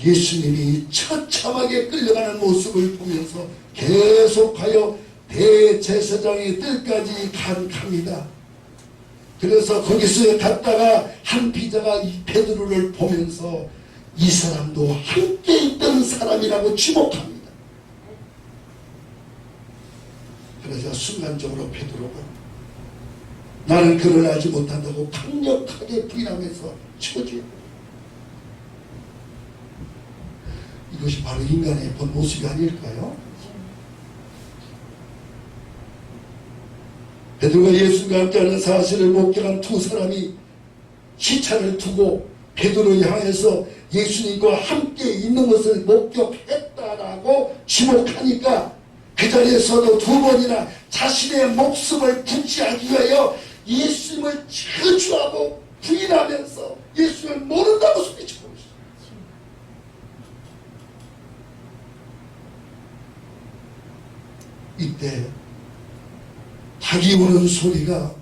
B: 예수님이 처참하게 끌려가는 모습을 보면서 계속하여 대제사장의 뜰까지 갑니다. 그래서 거기서 갔다가 한 비자가 이 베드로를 보면서 이 사람도 함께 있던 사람이라고 지목합니다. 그러자 순간적으로 베드로가 나는 그를 알지 못한다고 강력하게 부인하면서 치워줘요. 이것이 바로 인간의 본 모습이 아닐까요? 베드로가 예수님과 함께하는 사실을 목격한 두 사람이 시차를 두고 베드로를 향해서 예수님과 함께 있는 것을 목격했다라고 지목하니까 그 자리에서도 2번이나 자신의 목숨을 부지하기 위하여 예수님을 저주하고 부인하면서 예수님을 모른다고 소리치고 있어요. 이때 닭이 우는 소리가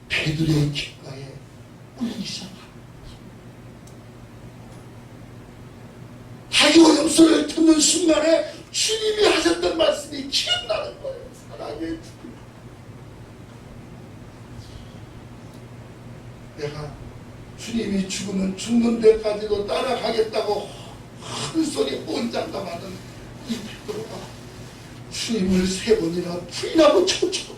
B: 베드로의 귓가에 울리기 시작합니다. 닭이 우는 소리를 듣는 순간에 주님이 하셨던 말씀이 기억나는 거예요. 사랑의 주님, 내가 주님이 죽는 데까지도 따라가겠다고 큰 소리 혼장담하는 이 베드로가 주님을 3번이나 부인하고 쫓아옵니다.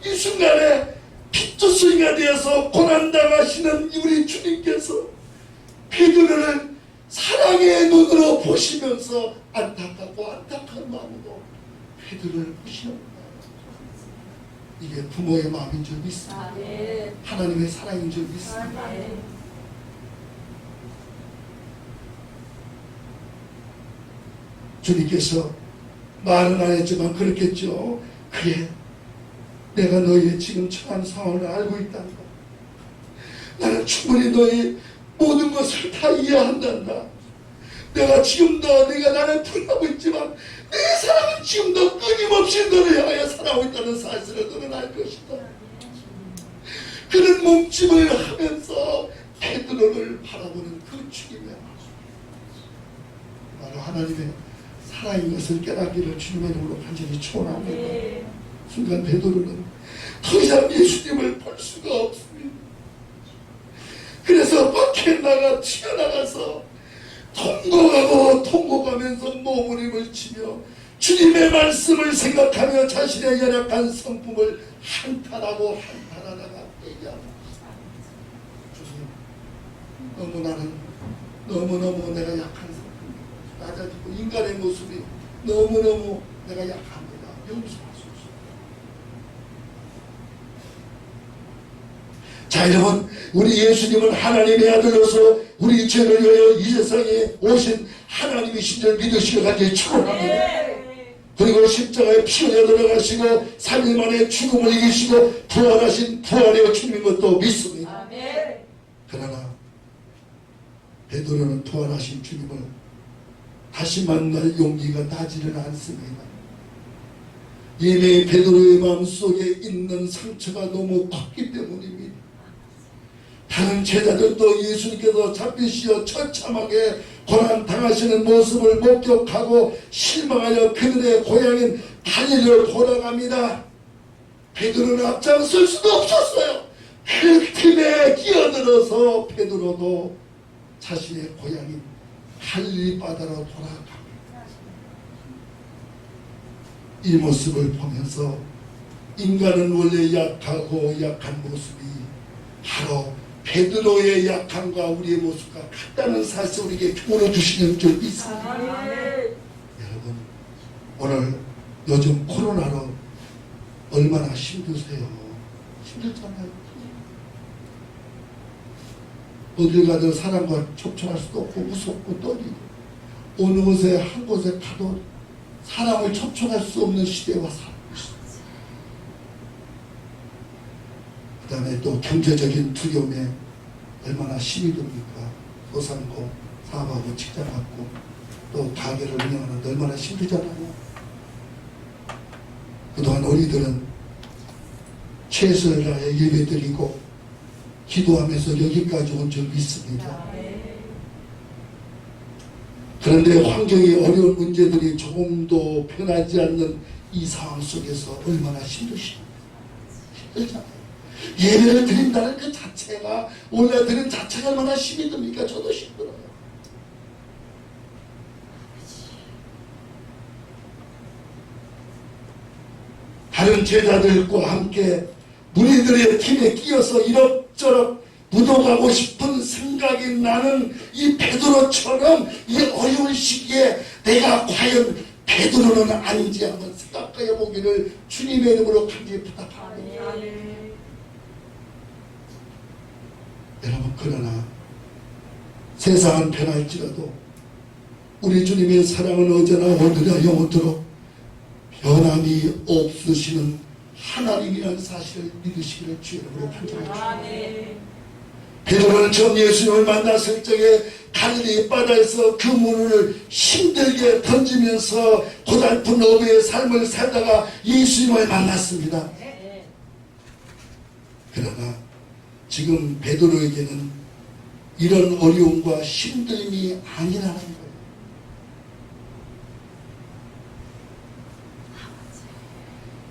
B: 이 순간에 피투성이가 되어서 고난당하시는 우리 주님께서 베드로를 사랑의 눈으로 보시면서 안타깝고 안타까운 마음으로 베드로를 보시옵니다. 이게 부모의 마음인 줄 믿습니다. 하나님의 사랑인 줄 믿습니다. 주님께서 말은 안 했지만 그렇겠죠. 그래, 내가 너희의 지금 처한 상황을 알고 있단다. 나는 충분히 너희 모든 것을 다 이해한단다. 내가 지금도 네가 나를 풀하고 있지만 내 사랑은 지금도 끊임없이 너를 향하여 살아오고 있다는 사실을 너는 알 것이다. 그런 몸짓을 하면서 베드로를 바라보는 그 주님의 모습, 바로 하나님의 살아있는 것을 깨닫기를 주님의 이름으로 간절히 축원합니다. 순간 베드로는 더 이상 예수님을 볼 수가 없습니다. 그래서 밖에 튀어나가서 통곡하면서 몸부림을 치며 주님의 말씀을 생각하며 자신의 연약한 성품을 한탄하다가 얘기합니다. 주님, 너무너무 내가 약한 성품, 낮아지고 인간의 모습이 너무너무 내가 약합니다. 용서하소서. 자, 여러분, 우리 예수님은 하나님의 아들로서 우리 죄를 위하여 이 세상에 오신 하나님이신 줄 믿으시길 간절히 축원합니다. 그리고 십자가에 피 흘려 들어가시고 3일 만에 죽음을 이기시고 부활하신 부활의 주님인 것도 믿습니다. 그러나 베드로는 부활하신 주님을 다시 만날 용기가 나지는 않습니다. 이미 베드로의 마음속에 있는 상처가 너무 컸기 때문입니다. 다른 제자들도 예수님께서 잡히시어 처참하게 고난당하시는 모습을 목격하고 실망하여 그들의 고향인 갈릴리로 돌아갑니다. 베드로는 앞장설 수도 없었어요. 그 팀에 끼어들어서 베드로도 자신의 고향인 갈릴리 바다로 돌아갑니다. 이 모습을 보면서 인간은 원래 약하고 약한 모습이 바로 베드로의 약함과 우리의 모습과 같다는 사실을 우리에게 교훈을 주시는 줄 믿습니다. 여러분, 오늘 요즘 코로나로 얼마나 힘드세요? 힘들잖아요. 어딜 가든 사람과 접촉할 수도 없고 무섭고 떨리고 어느 곳에 한 곳에 가도 사람을 접촉할 수 없는 시대와 살고 있습니다. 그 다음에 또 경제적인 두려움에 얼마나 힘이 듭니까? 소상공, 사업하고 직장 갖고 또 가게를 운영하는데 얼마나 힘들잖아요. 그동안 우리들은 최선을 다해 예배드리고 기도하면서 여기까지 온 줄 믿습니다. 그런데 환경이 어려운 문제들이 조금도 편하지 않는 이 상황 속에서 얼마나 힘드십니까? 힘들잖아요. 예배를 드린다는 그 자체가, 올려드리는 자체가 얼마나 힘이 듭니까? 저도 힘들어요. 다른 제자들과 함께 무리들의 팀에 끼어서 이럭저럭 묻어가고 싶은 생각이 나는 이 베드로처럼 이 어려운 시기에 내가 과연 베드로는 아닌지 한번 생각해 보기를 주님의 이름으로 간절히 부탁합니다. 여러분, 그러나 세상은 변할지라도 우리 주님의 사랑은 언제나 오늘이나 영원토록 변함이 없으시는 하나님이라는 사실을 믿으시기를 주의 이름으로 간절히 베드로는 전 예수님을 만났을 적에 갈릴리 바다에서 그 물을 힘들게 던지면서 고달픈 어부의 삶을 살다가 예수님을 만났습니다. 그러나 지금 베드로에게는 이런 어려움과 힘듦이 아니라는 거예요.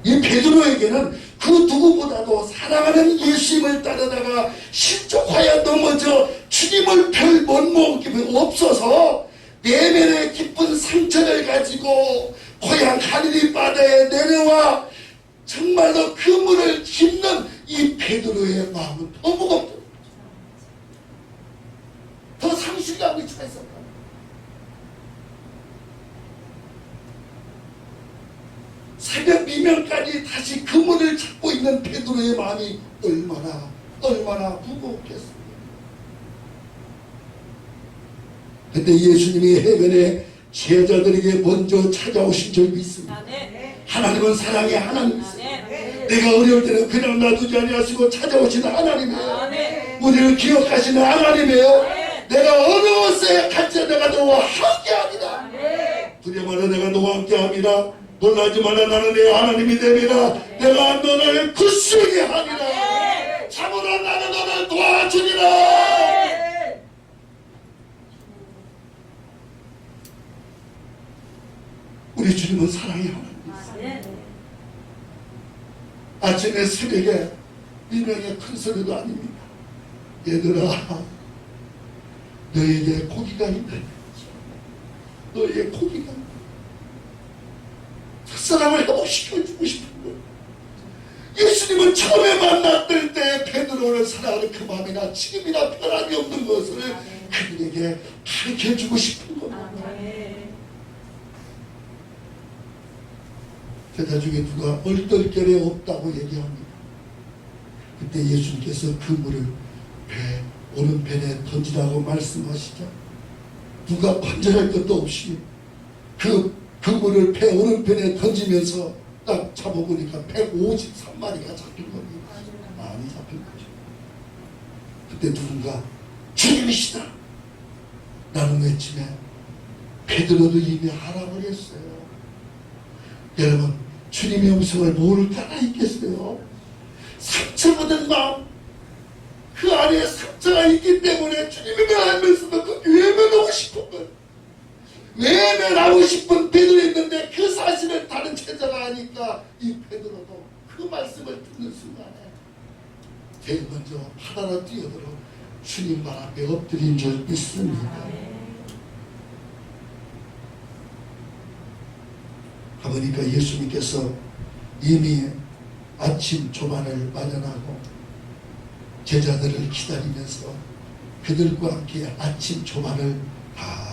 B: 이 베드로에게는 그 누구보다도 사랑하는 예수님을 따르다가 실족하여 넘어져 주님을 별 면목이 없어서 내면의 깊은 상처를 가지고 고향 갈릴리 바다에 내려와 정말로 그 물을 깃는 이 베드로의 마음은 더 무겁다. 더 상실감이 차 있었다. 새벽 미명까지 다시 그 문을 찾고 있는 베드로의 마음이 얼마나 무겁겠습니까? 그때 예수님이 해변에 제자들에게 먼저 찾아오신 줄 믿습니다. 하나님은 사랑의 하나님이세요. 내가 어려울 때는 그냥 놔두지 아니하시고 찾아오시는 하나님이에요. 우리를 기억하시는 하나님이에요.
C: 내가 어려웠어야 같이 내가 너와 함께하리라. 두려워하라 내가 너와 함께함이라. 놀라지 마라 나는 내 하나님이 됨이라. 내가 너를 굳세게 하리라. 참으로 나는 너를 도와주리라.
B: 우리 주님은 사랑의 하나님이세요. 아침에 새벽에 일명의 큰 소리도 아닙니다. 얘들아, 너에게 고기가 있다. 너에게 고기가 있다. 첫사랑을 회복시켜주고 싶은 거예요. 예수님은 처음에 만났을 때 베드로를 사랑하는 그 마음이나 지금이나 변함이 없는 것을 그들에게 가르쳐주고 싶은 겁니다. 제자 중에 누가 얼떨결에 없다고 얘기합니다. 그때 예수님께서 그물을 배 오른편에 던지라고 말씀하시자 누가 건져낼 것도 없이 그 그물을 배 오른편에 던지면서 딱 잡아보니까 153마리가 잡힌 겁니다. 많이 잡힌 거죠. 그때 누군가 주님이시다 라는 외침에 베드로도 이미 알아버렸어요. 여러분, 주님의 음성을 모를 때가 있겠어요? 상처받은 마음, 그 안에 상처가 있기 때문에 주님을 알면서도 그 외면하고 싶은 것, 외면하고 싶은 베드로였는데 그 사실을 다른 제자가 아니까 이 베드로도 그 말씀을 듣는 순간에 제일 먼저 바다로 뛰어들어 주님 발 앞에 엎드린 줄 믿습니다. 가보니까 예수님께서 이미 아침 조반을 마련하고 제자들을 기다리면서 그들과 함께 아침 조반을 다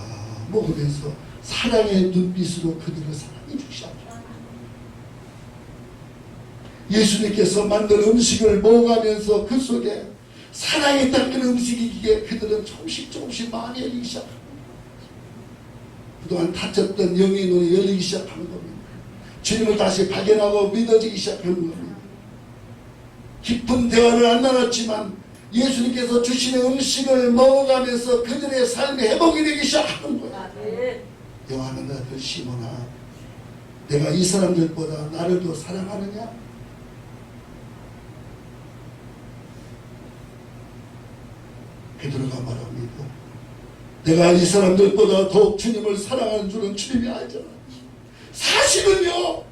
B: 먹으면서 사랑의 눈빛으로 그들을 사랑해 주셨다. 예수님께서 만든 음식을 먹어가면서 그 속에 사랑이 담긴 음식이기에 그들은 조금씩 마음이 열리기 시작합니다. 그동안 닫혔던 영의 눈이 열리기 시작하는 겁니다. 주님을 다시 발견하고 믿어지기 시작하는 겁니다. 깊은 대화를 안 나눴지만 예수님께서 주시는 음식을 먹어가면서 그들의 삶의 회복이 되기 시작하는 거예요. 요한은 아들 시몬아, 내가 이 사람들보다 나를 더 사랑하느냐? 베드로가 말합니다. 내가 이 사람들보다 더욱 주님을 사랑하는 줄은 주님이 알잖아. 사실은요,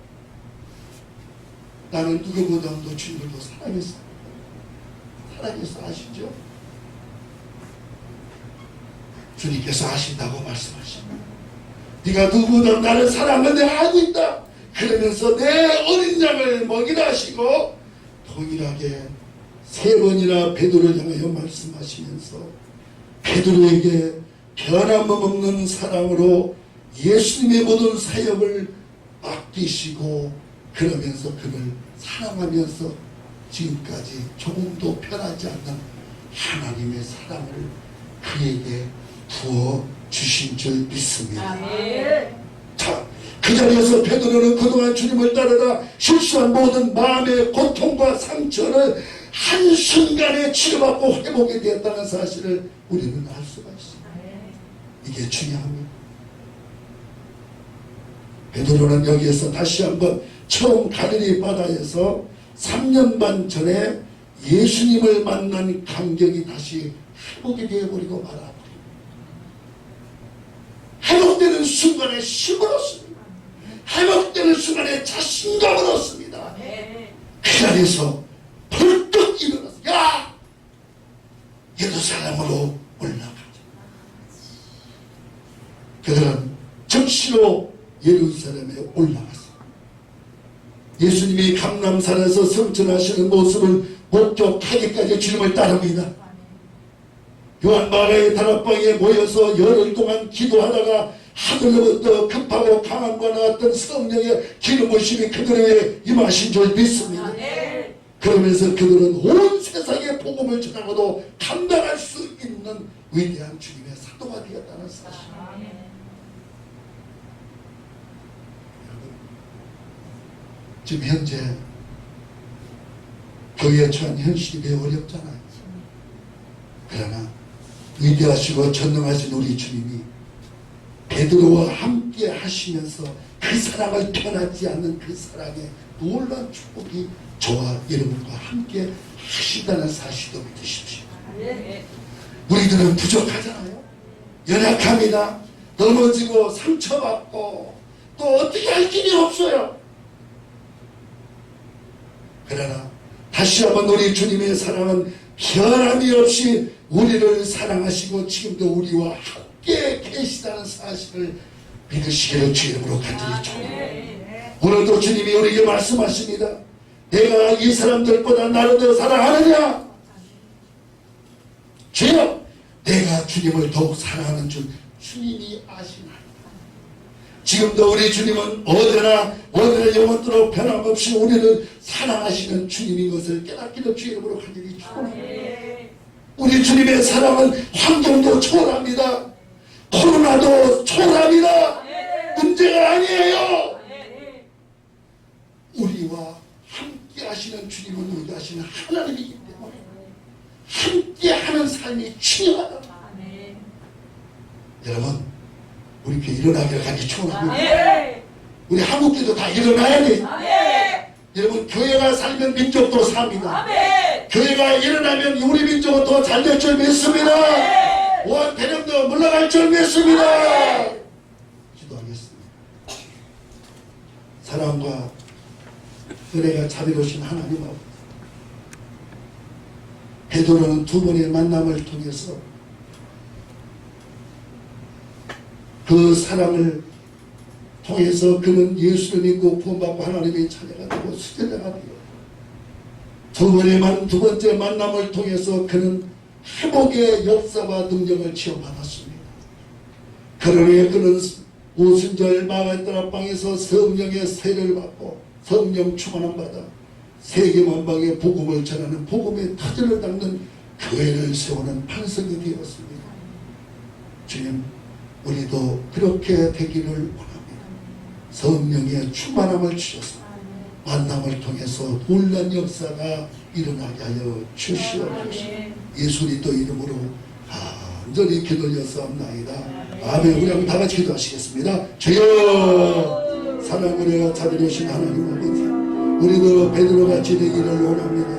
B: 나는 누구보다도 주님을 더 사랑했어. 사랑해서 아시죠? 주님께서 아신다고 말씀하십니다. 네가 누구보다 나를 사랑하는 내가 알고 있다. 그러면서 내 어린 양을 먹이라 하시고 동일하게 3번이나 베드로를 향하여 말씀하시면서 베드로에게 변함없는 사랑으로 예수님의 모든 사역을 맡기시고 그러면서 그를 사랑하면서 지금까지 조금도 변하지 않는 하나님의 사랑을 그에게 부어 주신 줄 믿습니다. 자, 그 자리에서 베드로는 그동안 주님을 따르다 실수한 모든 마음의 고통과 상처를 한순간에 치료받고 회복이 되었다는 사실을 우리는 알 수가 있습니다. 이게 중요합니다. 베드로는 여기에서 다시 한번 처음 갈릴리 바다에서 3년 반 전에 예수님을 만난 감격이 다시 회복이 되어버리고 말아버립니다. 회복되는 순간에 힘을 얻습니다. 회복되는 순간에 자신감을 얻습니다. 그 자리에서 벌떡 일어나서 야! 예루살렘으로 올라가자. 그들은 즉시로 예루살렘에 올라갔습니다. 예수님이 감람산에서 성천하시는 모습을 목격하기까지 주님을 따릅니다. 요한 마가의 다락방에 모여서 열흘 동안 기도하다가 하늘로부터 급하고 강함과 나왔던 성령의 기름 부심이 그들에게 임하신 줄 믿습니다. 그러면서 그들은 온 세상에 복음을 전하고도 감당할 수 있는 위대한 주님의 사도가 되었다는 사실. 지금 현재 교회에 처한 현실이 매우 어렵잖아요. 그러나 위대하시고 전능하신 우리 주님이 베드로와 함께 하시면서 그 사랑을 변하지 않는 그 사랑의 놀라운 축복이 저와 여러분과 함께 하시다는 사실도 믿으십시오. 우리들은 부족하잖아요. 연약합니다. 넘어지고 상처받고 또 어떻게 할 길이 없어요. 그러나 다시 한번 우리 주님의 사랑은 변함이 없이 우리를 사랑하시고 지금도 우리와 함께 계시다는 사실을 믿으시기를 주 이름으로 간절히 축원합니다. 오늘도 주님이 우리에게 말씀하십니다. 내가 이 사람들보다 나를 더 사랑하느냐? 주여, 내가 주님을 더욱 사랑하는 줄 주님이 아시나이다. 지금도 우리 주님은 어제나 영원토록 변함없이 우리를 사랑하시는 주님인 것을 깨닫기를 주 이름으로 간절히 축원합니다. 우리 주님의 사랑은 환경도 초월합니다. 코로나도 초월합니다. 문제가 아니에요. 우리와 함께 하시는 주님은 위대하신 하나님이기 때문에 함께 하는 삶이 중요하다. 여러분, 우리 교회 일어나기를 간절히 축원합니다. 우리 한국교회도 다 일어나야 돼. 여러분, 교회가 살면 민족도 삽니다. 교회가 일어나면 우리 민족은 더 잘될 줄 믿습니다. 온 대륙도 물러갈 줄 믿습니다. 기도하겠습니다. 사랑과 은혜가 자비로우신 하나님 아버지, 베드로는 두 번의 만남을 통해서 그 사랑을 통해서 그는 예수를 믿고 구원받고 하나님의 자녀가 되고 수제자가 되고 두 번째 만남을 통해서 그는 회복의 역사와 능력을 체험받았습니다. 그러니 그는 오순절 마가다라 방에서 성령의 세례를 받고 성령 충만함 받아 세계 만방에 복음을 전하는 복음의 터전을 닦는 교회를 세우는 반석이 되었습니다. 주님, 우리도 그렇게 되기를 원합니다. 성령의 충만함을 주셔서 만남을 통해서 놀란 역사가 일어나게 하여 주시옵소서. 예수 그리스도 이름으로 간절히 기도하옵나이다. 아멘. 우리 한번 다 같이 기도하시겠습니다. 주여, 사랑으로 자비로우신 하나님 아버지, 우리도 베드로같이 되기를 원합니다.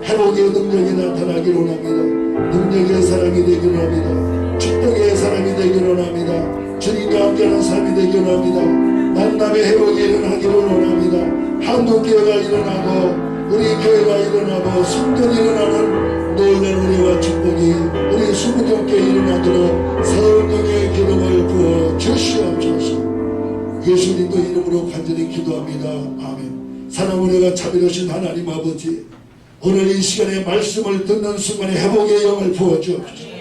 B: 회복의 능력이 나타나기를 원합니다. 능력의 사람이 되기를 원합니다. 축복의 사람이 되기를 원합니다. 주님과 함께하는 삶이 되기를 원합니다. 만남의 회복이 일어나기를 원합니다. 한국교회가 일어나고 우리 교회가 일어나고 성전이 일어나는 놀란 은혜와 축복이 우리 수구교회 일어나도록 성령의 기름을 부어 주시옵소서. 예수님도 이름으로 간절히 기도합니다. 아멘. 사랑으로 내가 자비로우신 하나님 아버지, 오늘 이 시간에 말씀을 듣는 순간에 회복의 영을 부어 주옵소서.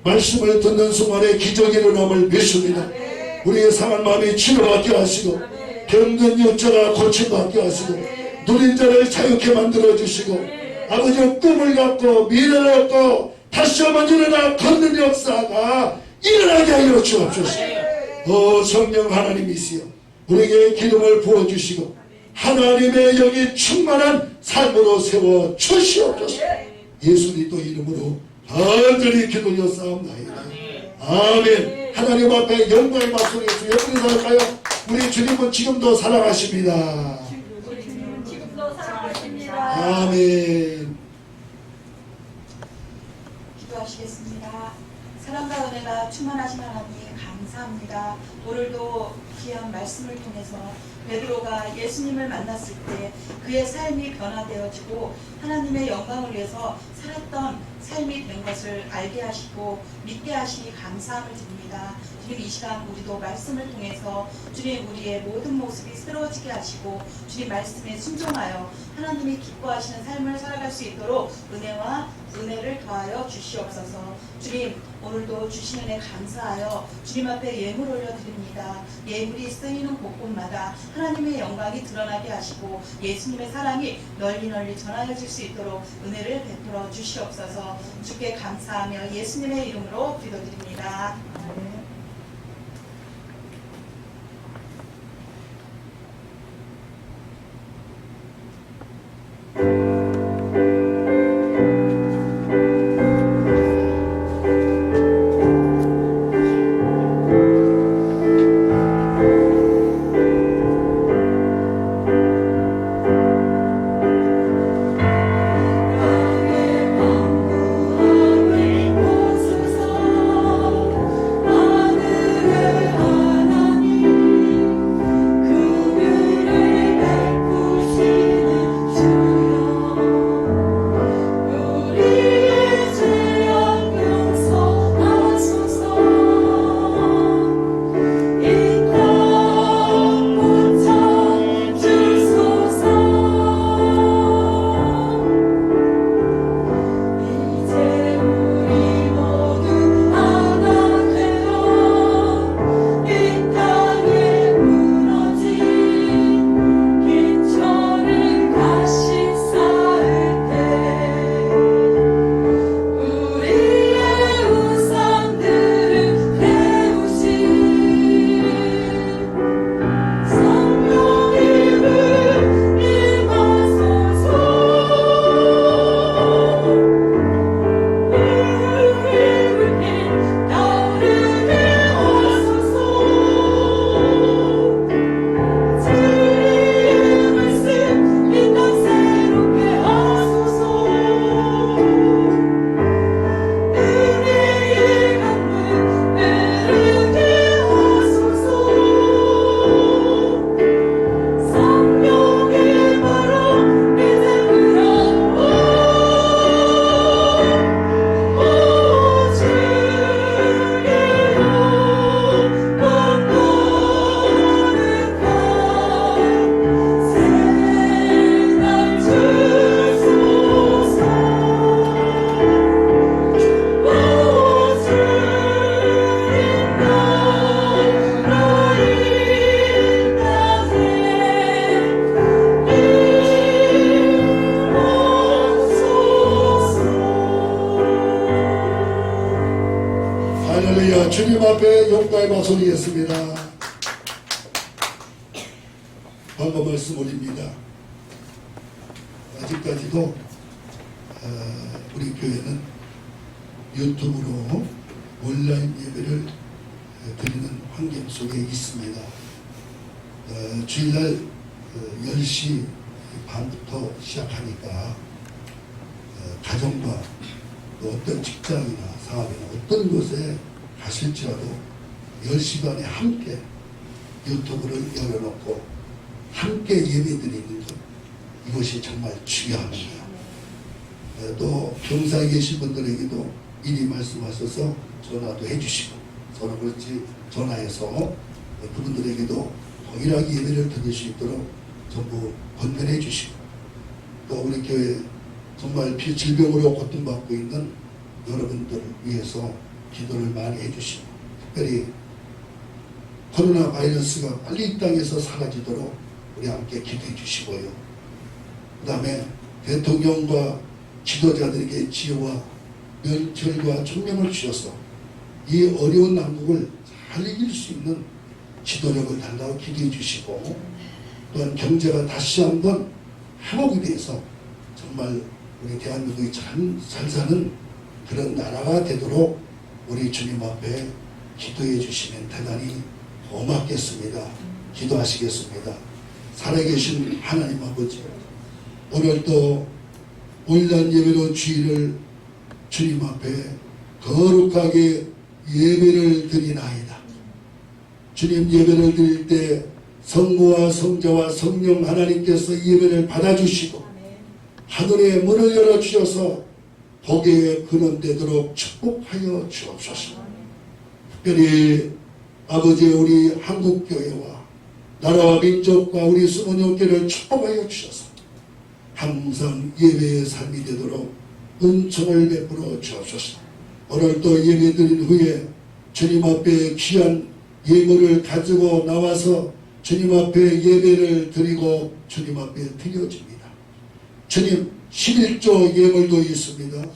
B: 말씀을 듣는 순간에 기적이 일어남을 믿습니다. 우리의 상한 마음이 치료받게 하시고 병든 육체가 고침받게 하시고 누린 자를 자유케 만들어주시고 아버지의 꿈을 갖고 미래를 갖고 다시 한번 일어나 걷는 역사가 일어나게 하여 주옵소서. 성령 하나님이시여, 우리에게 기름을 부어주시고 하나님의 영이 충만한 삶으로 세워 주시옵소서. 예수 그리스도 이름으로 간절히 기도하옵나이다. 아멘. 하나님 앞에 영광의 박수를 예수 여러분이 살까요? 우리 주님은 지금도 사랑하십니다.
D: 지금도 사랑하십니다.
B: 아멘.
G: 기도하시겠습니다. 사랑과 은혜가 충만하신 하나님 감사합니다. 오늘도 귀한 말씀을 통해서 베드로가 예수님을 만났을 때 그의 삶이 변화되어지고 하나님의 영광을 위해서 살았던 삶이 된 것을 알게 하시고 믿게 하시니 감사함을 드립니다. 주님, 이 시간 우리도 말씀을 통해서 주님 우리의 모든 모습이 새로워지게 하시고 주님 말씀에 순종하여 하나님이 기뻐하시는 삶을 살아갈 수 있도록 은혜를 더하여 주시옵소서. 주님, 오늘도 주신 은혜 감사하여 주님 앞에 예물 올려드립니다. 예물이 쓰이는 곳곳마다 하나님의 영광이 드러나게 하시고 예수님의 사랑이 널리 전하여질 수 있도록 은혜를 베풀어 주시옵소서. 주께 감사하며 예수님의 이름으로 기도드립니다.
C: 할렐루야. 주님 앞에 용가의 박수 드리겠습니다. 방금 말씀 올립니다. 아직까지도 우리 교회는 유튜브로 온라인 예배를 드리는 환경 속에 있습니다. 주일날 10시 반부터 시작하니까 가정과 또 어떤 직장이나 사업이나 어떤 곳에 가실지라도 10시 반에 함께 유튜브를 열어놓고 함께 예배드리는 것, 이것이 정말 중요합니다. 또 병사에 계신 분들에게도 미리 말씀하셔서 전화도 해주시고, 서로 그렇지 전화해서 그분들에게도 동일하게 예배를 드릴 수 있도록 전부 권면해 주시고, 또 우리 교회 정말 질병으로 고통받고 있는 여러분들을 위해서 기도를 많이 해주시고, 특별히 코로나 바이러스가 빨리 이 땅에서 사라지도록 우리 함께 기도해 주시고요. 그 다음에 대통령과 지도자들에게 지혜와 면철과 총명을 주셔서 이 어려운 난국을 잘 이길 수 있는 지도력을 달라고 기도해 주시고, 또한 경제가 다시 한번 회복이 돼서 정말 우리 대한민국이 잘 사는 그런 나라가 되도록 우리 주님 앞에 기도해 주시면 대단히 고맙겠습니다. 기도하시겠습니다. 살아계신 하나님 아버지, 오늘도 온라인 예배로 주일을 주님 앞에 거룩하게 예배를 드리나이다. 주님 예배를 드릴 때 성부와 성자와 성령 하나님께서 예배를 받아주시고 하늘의 문을 열어주셔서 복의 근원되도록 축복하여 주옵소서. 특별히 아버지 우리 한국교회와 나라와 민족과 우리 수문용교를 축복하여 주셔서 항상 예배의 삶이 되도록 은총을 베풀어 주옵소서. 오늘도 예배 드린 후에 주님 앞에 귀한 예물을 가지고 나와서 주님 앞에 예배를 드리고 주님 앞에 드려집니다. 주님 11조 예물도 있습니다.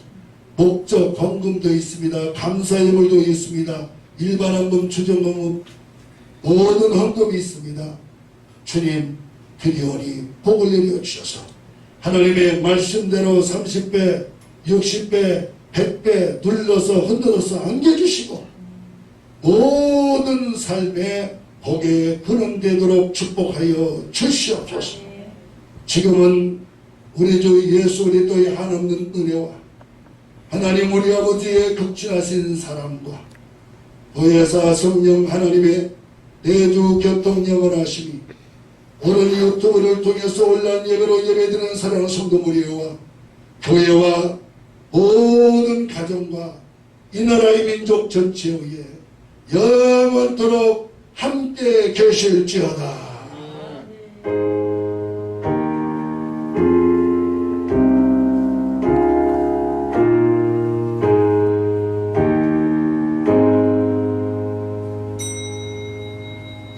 C: 목적 헌금도 있습니다. 감사 예물도 있습니다. 일반 헌금, 주정 헌금, 모든 헌금이 있습니다. 주님 드리오니 복을 내려 주셔서 하나님의 말씀대로 30배, 60배, 100배 눌러서 흔들어서 안겨주시고 모든 삶에 복에 근원되도록 축복하여 주시옵소서. 지금은 우리 주 예수 그리스도의 한없는 은혜와 하나님 우리 아버지의 극진하신 사랑과 보혜사 성령 하나님의 내주 교통 영원하심이 오늘 유튜브를 통해서 온라인 예배로 예배드리는 사랑하는 성도 무리와 교회와 모든 가정과 이 나라의 민족 전체 위에 영원토록 함께 계실지어다.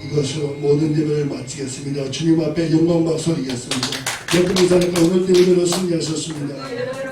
C: 이것으로 모든 예배를 마치겠습니다. 주님 앞에 영광 박수 드리겠습니다. 예쁜 이사님과 오늘 예배로 승리하셨습니다.